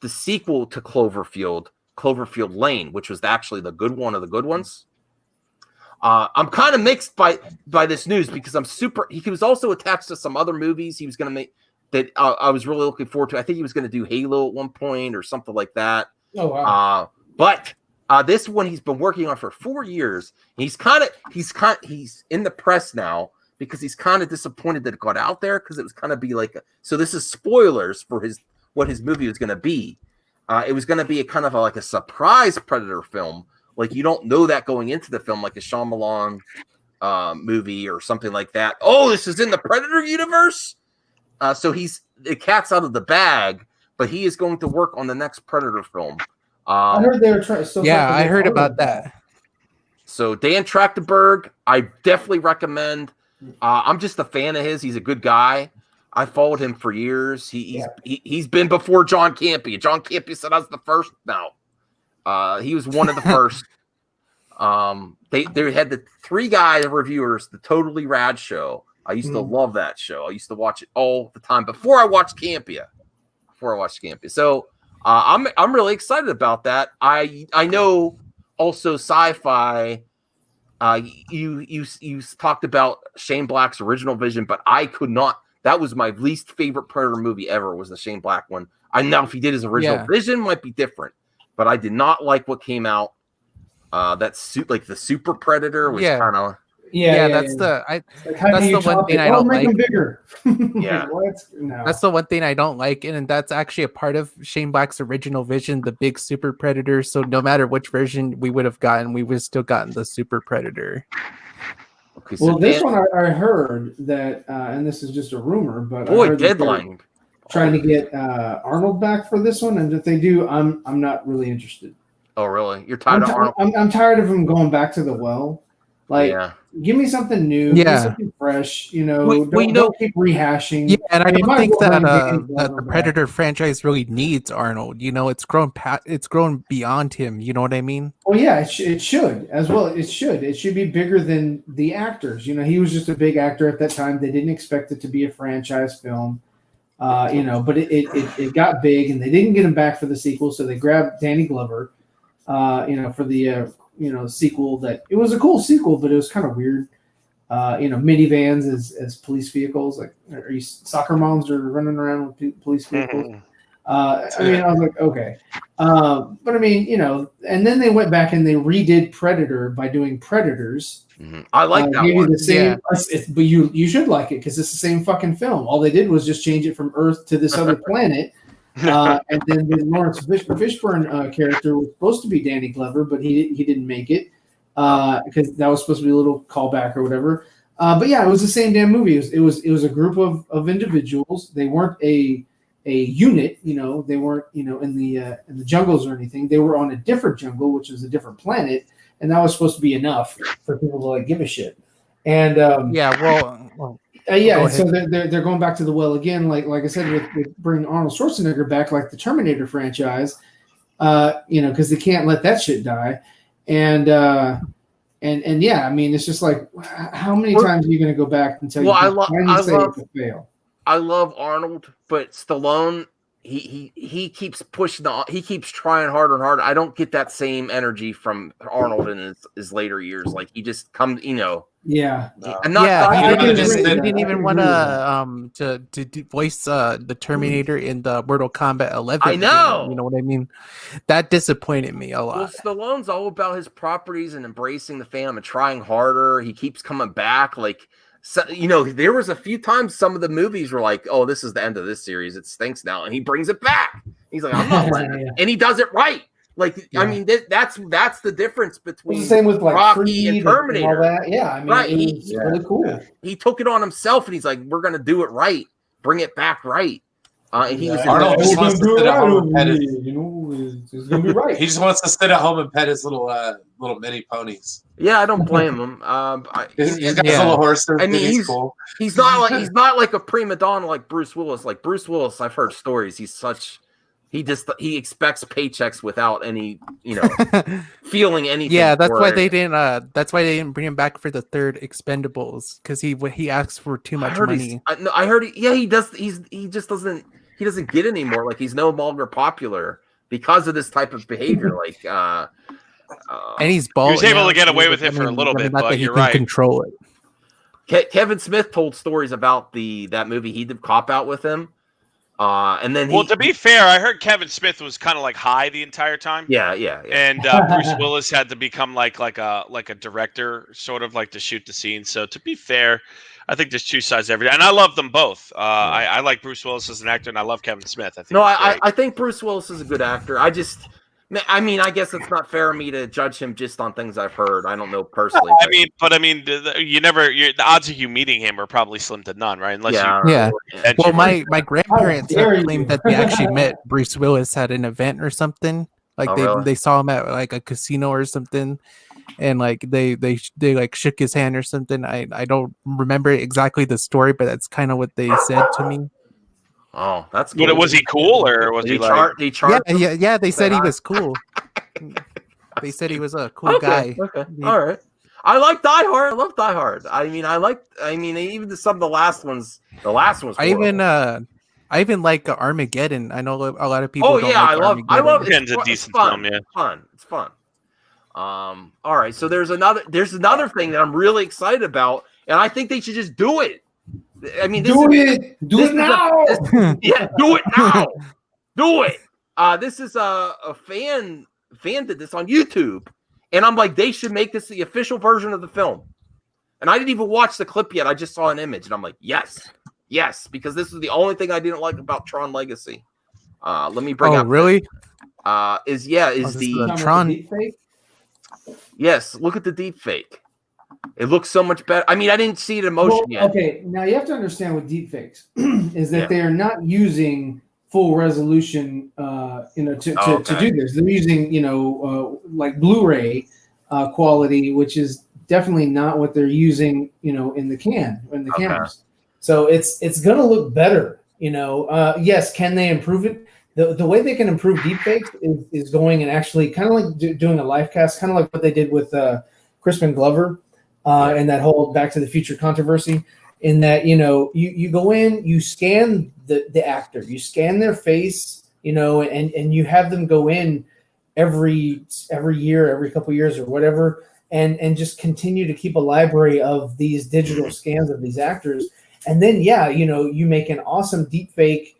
the sequel to Cloverfield Lane, which was actually the good one of the good ones. I'm kind of mixed by this news because he was also attached to some other movies he was going to make that I was really looking forward to. I think he was going to do Halo at one point or something like that. Oh, wow. But this one he's been working on for 4 years. He's in the press now because he's kind of disappointed that it got out there because it was kind of be like, so this is spoilers for what his movie was going to be. It was going to be like a surprise Predator film. Like you don't know that going into the film, like a Shyamalan movie or something like that. Oh, this is in the Predator universe. So he's the cat's out of the bag, but he is going to work on the next Predator film. I heard they were trying. I heard about that. So Dan Trachtenberg, I definitely recommend. I'm just a fan of his. He's a good guy. I followed him for years. He's been before John Campea. John Campea said I was the first. No, he was one of the first. They had the 3 guy reviewers, the Totally Rad show. I used to love that show. I used to watch it all the time before I watched Campea. So I'm really excited about that. I know also sci-fi. You talked about Shane Black's original Vision, but I could not. That was my least favorite Predator movie ever. Was the Shane Black one. I know if he did his original Vision, might be different, but I did not like what came out. That suit, like the Super Predator, was kind of that's the one thing I don't like. Bigger. That's the one thing I don't like, and that's actually a part of Shane Black's original Vision, the big Super Predator. So no matter which version we would have gotten, we would have still gotten the Super Predator. Okay, so this one I heard that, and this is just a rumor, but I heard Deadline trying to get Arnold back for this one, and if they do, I'm not really interested. Oh, really? You're tired of Arnold? I'm tired of him going back to the well. Like, give me something new. Give me something fresh. Don't keep rehashing. Yeah, and I don't think that the Predator franchise really needs Arnold. It's grown beyond him. You know what I mean? Well, yeah, it should as well. It should be bigger than the actors. He was just a big actor at that time. They didn't expect it to be a franchise film. But it got big, and they didn't get him back for the sequel, so they grabbed Danny Glover. For the sequel. That it was a cool sequel, but it was kind of weird. Minivans as police vehicles, like soccer moms are running around with police vehicles. I was like, okay, but and then they went back and they redid Predator by doing Predators. Mm-hmm. I like that one. The same, but you should like it because it's the same fucking film. All they did was just change it from Earth to this other planet. And then the Lawrence Fishburne character was supposed to be Danny Glover, but he didn't make it because that was supposed to be a little callback or whatever. But yeah, it was the same damn movie. It was a group of individuals. They weren't a unit. They weren't in the jungles or anything. They were on a different jungle, which was a different planet, and that was supposed to be enough for people to give a shit. And so they're going back to the well again, like I said, with bringing Arnold Schwarzenegger back, like the Terminator franchise, because they can't let that shit die, and it's just like, how many times are you going to go back until you it's a fail? I love Arnold, but Stallone, he keeps pushing he keeps trying harder and harder. I don't get that same energy from Arnold in his later years. Like he just comes, Yeah. I'm not he didn't even want to voice the Terminator in the Mortal Kombat 11. I know. Game, you know what I mean? That disappointed me a lot. Well, Stallone's all about his properties and embracing the fandom and trying harder. He keeps coming back. Like, there was a few times some of the movies were like, oh, this is the end of this series. It stinks now. And he brings it back. He's like, I'm not letting it. And he does it right. Like, I mean, that's the difference between the same with like Rocky Creed and Terminator. And all that. Yeah, I mean, right. It was really cool. He took it on himself, and he's like, "We're gonna do it right, bring it back right." And he was Arnold just wants to sit at home and pet it's gonna be right. He just wants to sit at home and pet his little mini ponies. Yeah, I don't blame him. He's got his little horse. I mean, he's cool. He's not like a prima donna like Bruce Willis. Like Bruce Willis, I've heard stories. He expects paychecks without any, feeling anything. Yeah, that's why they didn't. That's why they didn't bring him back for the third Expendables, because he asks for too much money. I heard. He does. He just doesn't. He doesn't get anymore. Like he's no longer popular because of this type of behavior. Like, and he's bald. He was able to get away with it for a little bit, but you're right. Control it. Kevin Smith told stories about that movie. He did Cop Out with him. And then to be fair, I heard Kevin Smith was kind of like high the entire time. Yeah. And Bruce Willis had to become like a director, sort of like to shoot the scene. So to be fair, I think there's two sides to every day, and I love them both. I like Bruce Willis as an actor, and I love Kevin Smith. I think Bruce Willis is a good actor. I mean, I guess it's not fair of me to judge him just on things I've heard. I don't know personally. The odds of you meeting him are probably slim to none, right? Unless yeah. Well, my grandparents have claimed that they actually met Bruce Willis at an event or something. Like they saw him at like a casino or something, and like they like shook his hand or something. I don't remember exactly the story, but that's kind of what they said to me. Oh, that's cool. But was he cool or was he like? Yeah. They said he was cool. They said he was a cool guy. Okay, all right. I like Die Hard. I love Die Hard. I mean, even some of the last ones. The last ones. I even like Armageddon. I know a lot of people. Oh yeah, I love it. It's a decent film. Yeah, it's fun. All right. So there's another thing that I'm really excited about, and I think they should just do it. I mean, do it now. Do it now. Do it. This is a fan did this on YouTube, and I'm like, they should make this the official version of the film. And I didn't even watch the clip yet. I just saw an image, and I'm like, yes, because this is the only thing I didn't like about Tron Legacy. Let me bring up. Really? Is the Tron deepfake? Yes. Look at the deep fake. It looks so much better. I mean, I didn't see it in motion yet. Okay, now you have to understand with deepfakes is that they are not using full resolution, to do this. They're using, like Blu-ray quality, which is definitely not what they're using, in the cameras. So it's going to look better. Yes, can they improve it? The way they can improve deepfakes is going and actually kind of like doing a live cast, kind of like what they did with Crispin Glover. And that whole Back to the Future controversy, in that you go in, you scan the actor, you scan their face, and you have them go in every year, every couple of years or whatever, and just continue to keep a library of these digital scans of these actors, and then you make an awesome deep fake,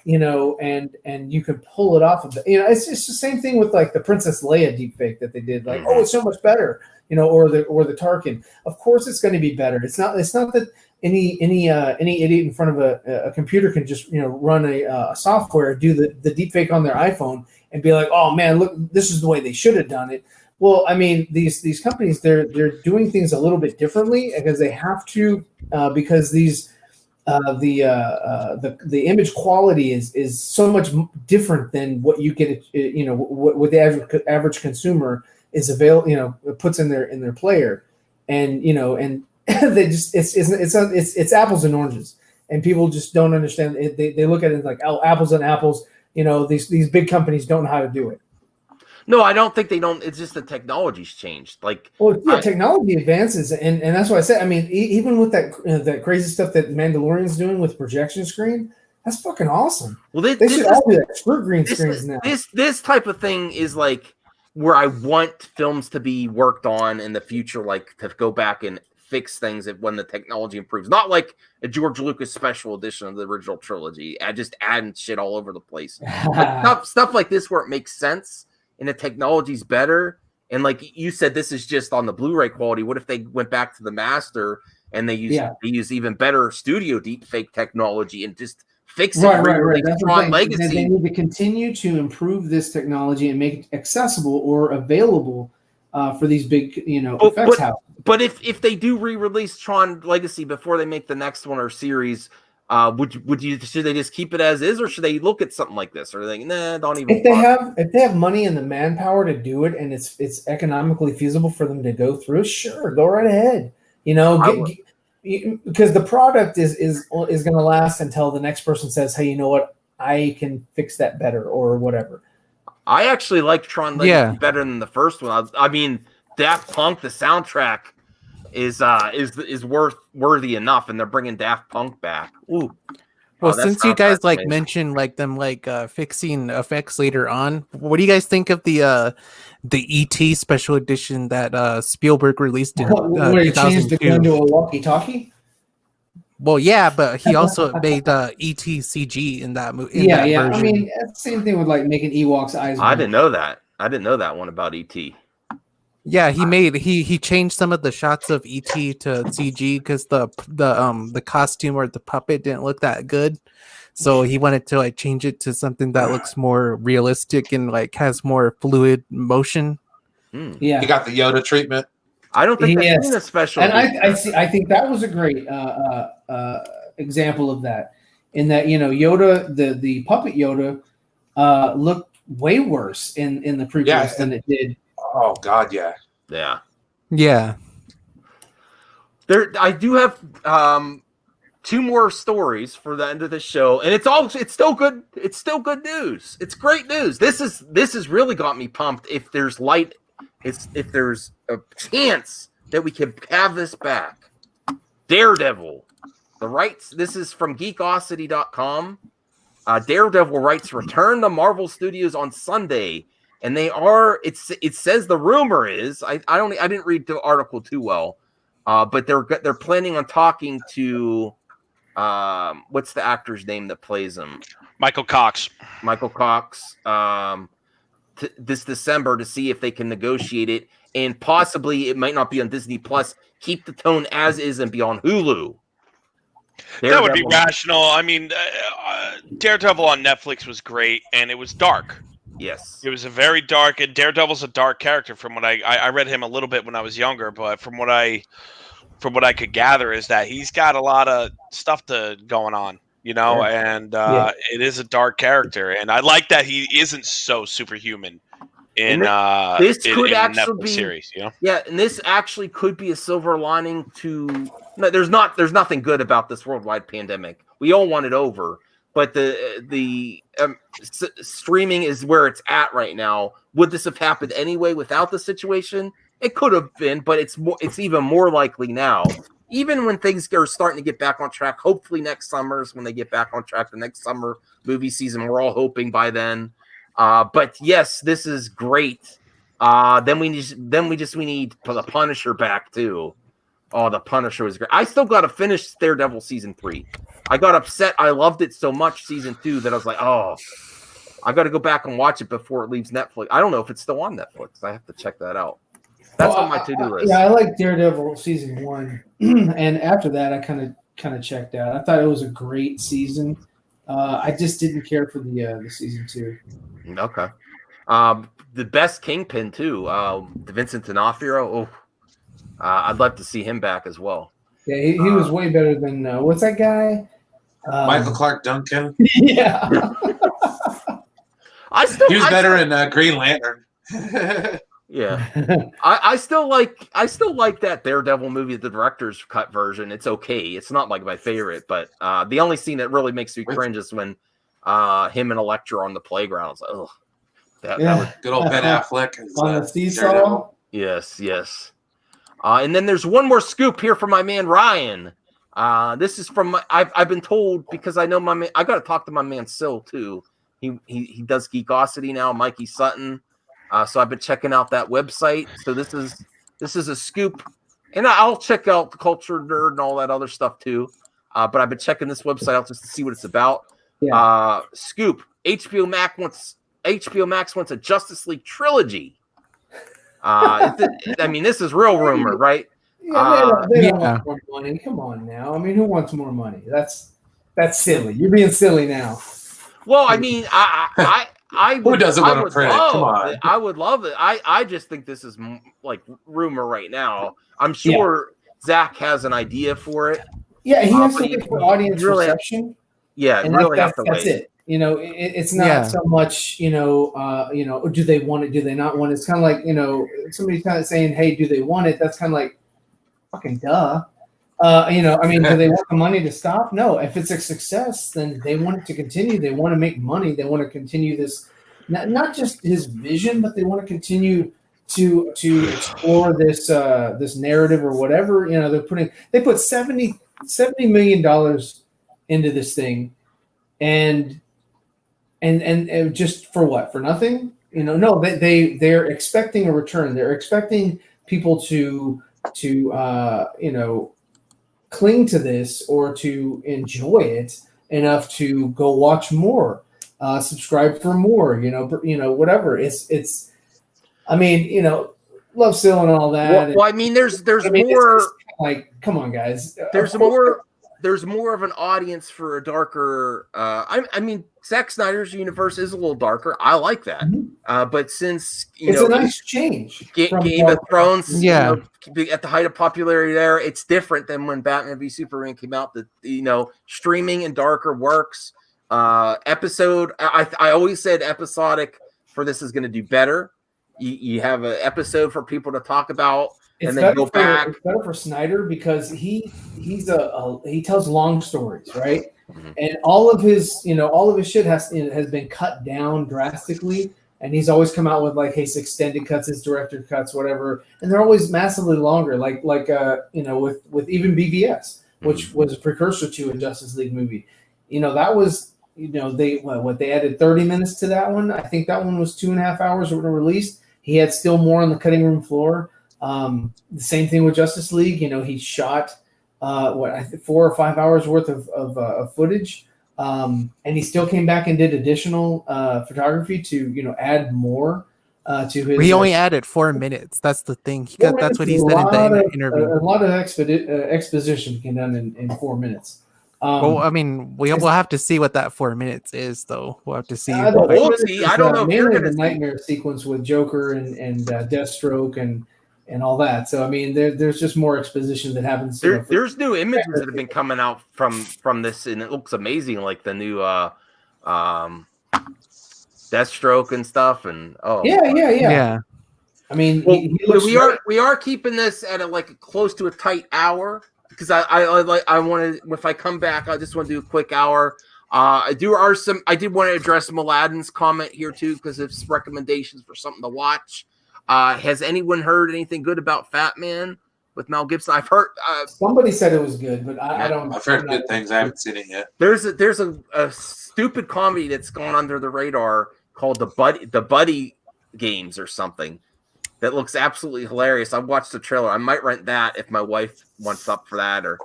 and you can pull it off of the, it's just the same thing with like the Princess Leia deep fake that they did, like, oh, it's so much better. Or the Tarkin. Of course, it's going to be better. It's not that any idiot in front of a computer can just run a software, do the deepfake on their iPhone, and be like, oh man, look, this is the way they should have done it. Well, I mean, these companies they're doing things a little bit differently because they have to because these the image quality is so much different than what you get what the average consumer is available, puts in their player, and and they just it's apples and oranges, and people just don't understand. They look at it like, oh, apples and apples. These big companies don't know how to do it. No, I don't think they don't. It's just the technology's changed. Technology advances, and that's what I said. I mean, even with that crazy stuff that Mandalorian's doing with projection screen, that's fucking awesome. Well, they should all do that. Screw green screens now. This type of thing is like where I want films to be worked on in the future, like to go back and fix things when the technology improves. Not like a George Lucas special edition of the original trilogy, just adding shit all over the place. Like stuff like this where it makes sense and the technology's better. And like you said, this is just on the Blu-ray quality. What if they went back to the master and they use even better studio deepfake technology and just fix it? Right. That's Tron Legacy. They need to continue to improve this technology and make it accessible or available for these big, effects houses. But if they do re-release Tron Legacy before they make the next one or series, should they just keep it as is, or should they look at something like this? Or they don't even. If they have money and the manpower to do it, and it's economically feasible for them to go through, sure, go right ahead. Because the product is going to last until the next person says, hey, you know what, I can fix that better or whatever. I actually like Tron Legacy better than the first one. I mean, Daft Punk, the soundtrack is worthy enough, and they're bringing Daft Punk back. Ooh. Well, since you guys mentioned them fixing effects later on, what do you guys think of the ET special edition that Spielberg released in 2002? He changed the gun to a walkie-talkie? Well, yeah, but he also made ET CG in that movie. Yeah. I mean, it's the same thing with making Ewoks eyes. I didn't know that. I didn't know that one about ET. Yeah, he changed some of the shots of ET to CG because the costume or the puppet didn't look that good. So he wanted to like change it to something that looks more realistic and like has more fluid motion. Yeah, He got the Yoda treatment. I don't think that's seen a special. And I think that was a great example of that. In that, Yoda, the puppet Yoda, looked way worse in the prequels than it did. Oh God, yeah. I do have 2 more stories for the end of the show, and it's still good. It's still good news. It's great news. This has really got me pumped. If there's light, if there's a chance that we can have this back. Daredevil, the rights. This is from Geekosity.com. Daredevil rights return to Marvel Studios on Sunday, and they are. It says the rumor is. I didn't read the article too well, but they're planning on talking to. What's the actor's name that plays him? Michael Cox. This December to see if they can negotiate it, and possibly it might not be on Disney Plus. Keep the tone as is and be on Hulu. That would be rational. I mean, Daredevil on Netflix was great, and it was dark. Yes, it was a very dark, and Daredevil's a dark character. From what I read him a little bit when I was younger, but from what I could gather is that he's got a lot of stuff going on, and it is a dark character, and I like that he isn't so superhuman in this could actually Netflix be series, Yeah, and this actually could be a silver lining to. No, there's nothing good about this worldwide pandemic. We all want it over, but the streaming is where it's at right now. Would this have happened anyway without the situation? It could have been, but it's even more likely now. Even when things are starting to get back on track, hopefully next summer is when they get back on track. The next summer movie season, we're all hoping by then. But yes, this is great. Then we need the Punisher back too. Oh, the Punisher was great. I still got to finish Daredevil season 3. I got upset. I loved it so much season 2 that I was like, oh, I got to go back and watch it before it leaves Netflix. I don't know if it's still on Netflix. I have to check that out. That's on my to-do list. Yeah, I like Daredevil season 1, and after that, I kind of checked out. I thought it was a great season. I just didn't care for the season 2. Okay. The best Kingpin too. Vincent D'Onofrio. Oh, I'd love to see him back as well. Yeah, he was way better than what's that guy? Michael Clark Duncan. Yeah. He was better in Green Lantern. Yeah, I still like that Daredevil movie, the director's cut version. It's okay. It's not like my favorite, but the only scene that really makes me cringe is when him and Elektra on the playground. It's like, oh, that was good old Ben Affleck on the seesaw. Yes. And then there's one more scoop here from my man Ryan. This is from I've been told, because I know my man. I got to talk to my man Sil too. He does Geekosity now, Mikey Sutton. So I've been checking out that website. So this is a scoop, and I'll check out the Culture Nerd and all that other stuff too. But I've been checking this website out just to see what it's about. Yeah. Scoop: HBO Max wants a Justice League trilogy. I mean, this is real rumor, right? Yeah, they don't want more money. Come on now. I mean, who wants more money? That's silly. You're being silly now. Well, I mean, who doesn't want to print it? Come on. I would love it. I just think this is like rumor right now. I'm sure Zach has an idea for it. Yeah, he has to wait for audience reception. And really have to wait. That's it. It's not so much, do they want it? Do they not want it? It's kind of like, somebody kind of saying, hey, do they want it? That's kind of like, fucking duh. I mean, do they want the money to stop? No. If it's a success, then they want it to continue. They want to make money. They want to continue this, not just his vision, but they want to continue to explore this this narrative or whatever. They put $70 million into this thing, and just for what? For nothing? No. They're expecting a return. They're expecting people to cling to this or to enjoy it enough to go watch more, subscribe for more, whatever. It's I mean, love Sil and all that. Well, I mean, there's I mean, more. like, come on, guys. There's more. there's more of an audience for a darker. I mean, Zack Snyder's universe is a little darker. I like that. But since it's a nice change. Game of Thrones, at the height of popularity, there, it's different than when Batman v Superman came out. That streaming and darker works. Episode. I always said episodic for this is going to do better. You have an episode for people to talk about. It's and then go back. It's better for Snyder because he tells long stories, right? And all of his shit has been cut down drastically, and he's always come out with like his extended cuts, his director cuts, whatever, and they're always massively longer. Like with even BVS, which was a precursor to a Justice League movie. That was they added 30 minutes to that one. I think that one was 2.5 hours when it released. He had still more on the cutting room floor. The same thing with Justice League. He shot 4 or 5 hours worth of footage, and he still came back and did additional photography to add more to his. He only added 4 minutes. That's the thing. That's what he said in the interview. A lot of exposition can done in 4 minutes. Well, I mean, we'll have to see what that 4 minutes is, though. We'll have to see. I don't know. Mainly the nightmare sequence with Joker and Deathstroke and all that. So I mean, there's just more exposition that happens. There's new images that have been coming out from this, and it looks amazing, like the new Deathstroke and stuff. And yeah. I mean, we are keeping this at a close to a tight hour because I want to. If I come back, I just want to do a quick hour. I did want to address Mladen's comment here too because it's recommendations for something to watch. Has anyone heard anything good about Fat Man with Mel Gibson? I've heard somebody said it was good, but I don't. I've heard good things. I haven't seen it yet. There's a stupid comedy that's gone under the radar called the Buddy Games or something that looks absolutely hilarious. I watched the trailer. I might rent that if my wife wants up for that. Or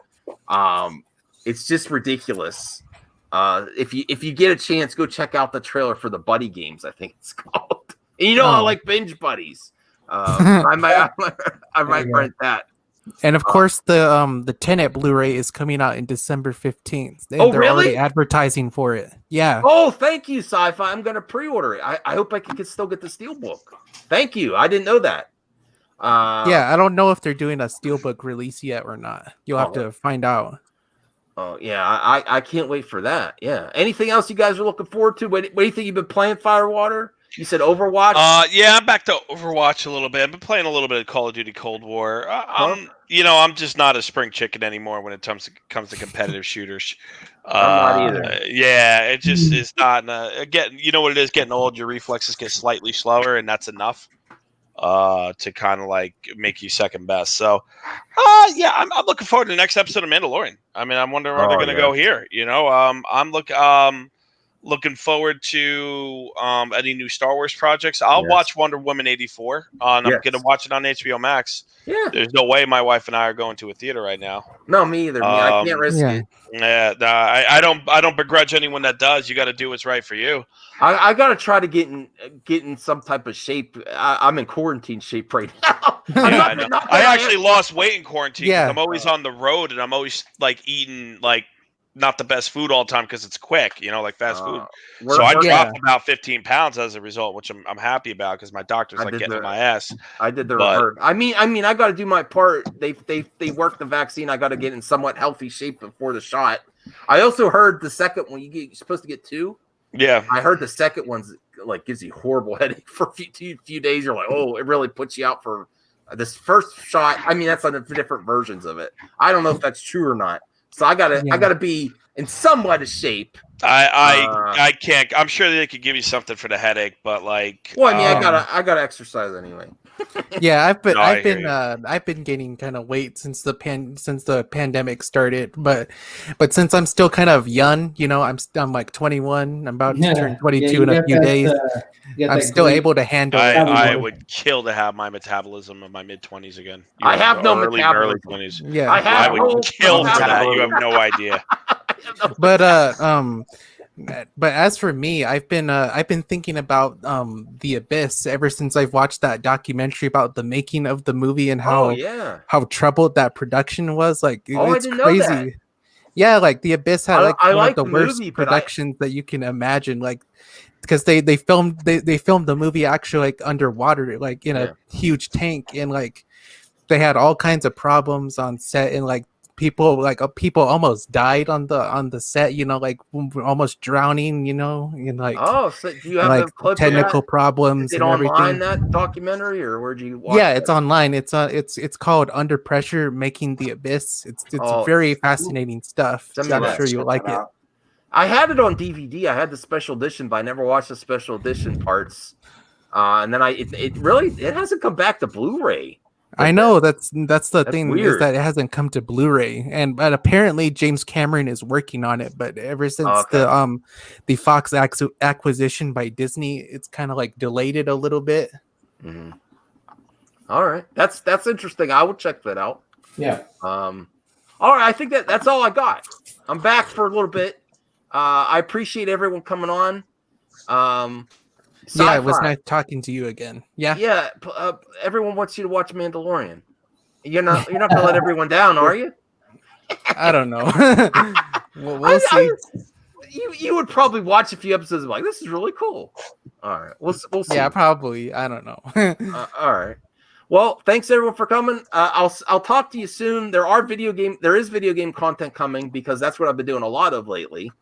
it's just ridiculous. If you get a chance, go check out the trailer for the Buddy Games. I think it's called. And I like binge buddies. I might rent that. And of course, the Tenet Blu-ray is coming out in December 15th. They're really? already advertising for it. Yeah. Oh, thank you, Sci-Fi. I'm going to pre-order it. I hope I can still get the Steelbook. Thank you. I didn't know that. I don't know if they're doing a Steelbook release yet or not. You'll have to find out. Oh, yeah. I can't wait for that. Yeah. Anything else you guys are looking forward to? What do you think you've been playing, Firewater? You said Overwatch? Yeah, I'm back to Overwatch a little bit. I've been playing a little bit of Call of Duty Cold War. I'm just not a spring chicken anymore when it comes to competitive shooters. I'm not either. Yeah, it just is not. Again, you know what it is? Getting old, your reflexes get slightly slower, and that's enough to kind of make you second best. So, I'm looking forward to the next episode of Mandalorian. I mean, I'm wondering where they're going to go here. I'm looking forward to any new Star Wars projects. I'll watch Wonder Woman 84. I'm going to watch it on HBO Max. Yeah. There's no way my wife and I are going to a theater right now. No, me either. I can't risk it. Yeah, I don't begrudge anyone that does. You got to do what's right for you. I got to try to get in some type of shape. I'm in quarantine shape right now. I actually lost weight in quarantine. Yeah. I'm always on the road, and I'm always eating not the best food all the time because it's quick, fast food. So I dropped about 15 pounds as a result, which I'm happy about because my doctor's getting in my ass. I did the reverse. I mean, I got to do my part. They work the vaccine. I got to get in somewhat healthy shape before the shot. I also heard the second one you're supposed to get 2. Yeah, I heard the second one's gives you horrible headache for a few days. You're it really puts you out for this first shot. I mean, that's on the different versions of it. I don't know if that's true or not. So I gotta be in somewhat of shape. I can't. I'm sure they could give you something for the headache, but I gotta exercise anyway. Yeah, I've been gaining kind of weight since the pandemic started, but since I'm still kind of young, I'm 21. I'm about to turn 22 in a few days. I'm still able to handle it. I would kill to have my metabolism of my mid-20s again. I have no metabolism. Early 20s. Yeah, I would kill for that. You have no idea. But as for me, I've been thinking about The Abyss ever since I've watched that documentary about the making of the movie and how troubled that production was. It's crazy. Yeah, like the Abyss had like I one like of the worst movie, but productions that you can imagine. Like, because they filmed the movie actually like underwater, like in a huge tank, and like they had all kinds of problems on set, and like people almost died on the set. You know, like almost drowning. You know, and like so do you have like the clip technical of that? problems Is it and online, everything. that documentary, or where'd you watch Yeah, it? it's online. It's called Under Pressure: Making the Abyss. It's very fascinating stuff. Send So me I'm that. sure you'll like it. I had it on DVD. I had the special edition, but I never watched the special edition parts. And then it hasn't come back to Blu-ray. I know that's the thing weird. is that it hasn't come to Blu-ray, but apparently James Cameron is working on it. But ever since the Fox acquisition by Disney, it's kind of like delayed it a little bit. Mm-hmm. All right, that's interesting. I will check that out. Yeah. All right, I think that's all I got. I'm back for a little bit. I appreciate everyone coming on. Yeah, it was nice talking to you again. Yeah. Yeah. Everyone wants you to watch Mandalorian. You're not gonna let everyone down, are you? I don't know. we'll see. You would probably watch a few episodes and be like, this is really cool. All right, we'll see. Yeah, probably. I don't know. All right. Well, thanks everyone for coming. I'll talk to you soon. There is video game content coming because that's what I've been doing a lot of lately.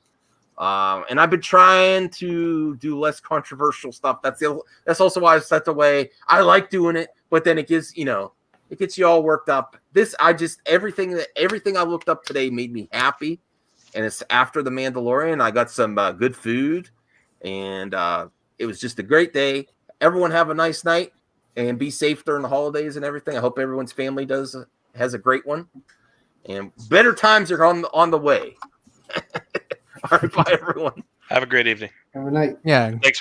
And I've been trying to do less controversial stuff. That's also why I've stepped away. I like doing it, but then it gets you all worked up. Everything I looked up today made me happy, and it's after the Mandalorian. I got some good food, and it was just a great day. Everyone have a nice night and be safe during the holidays and everything. I hope everyone's family has a great one, and better times are on the way. All right, bye everyone. Have a great evening. Have a night. Yeah. Thanks for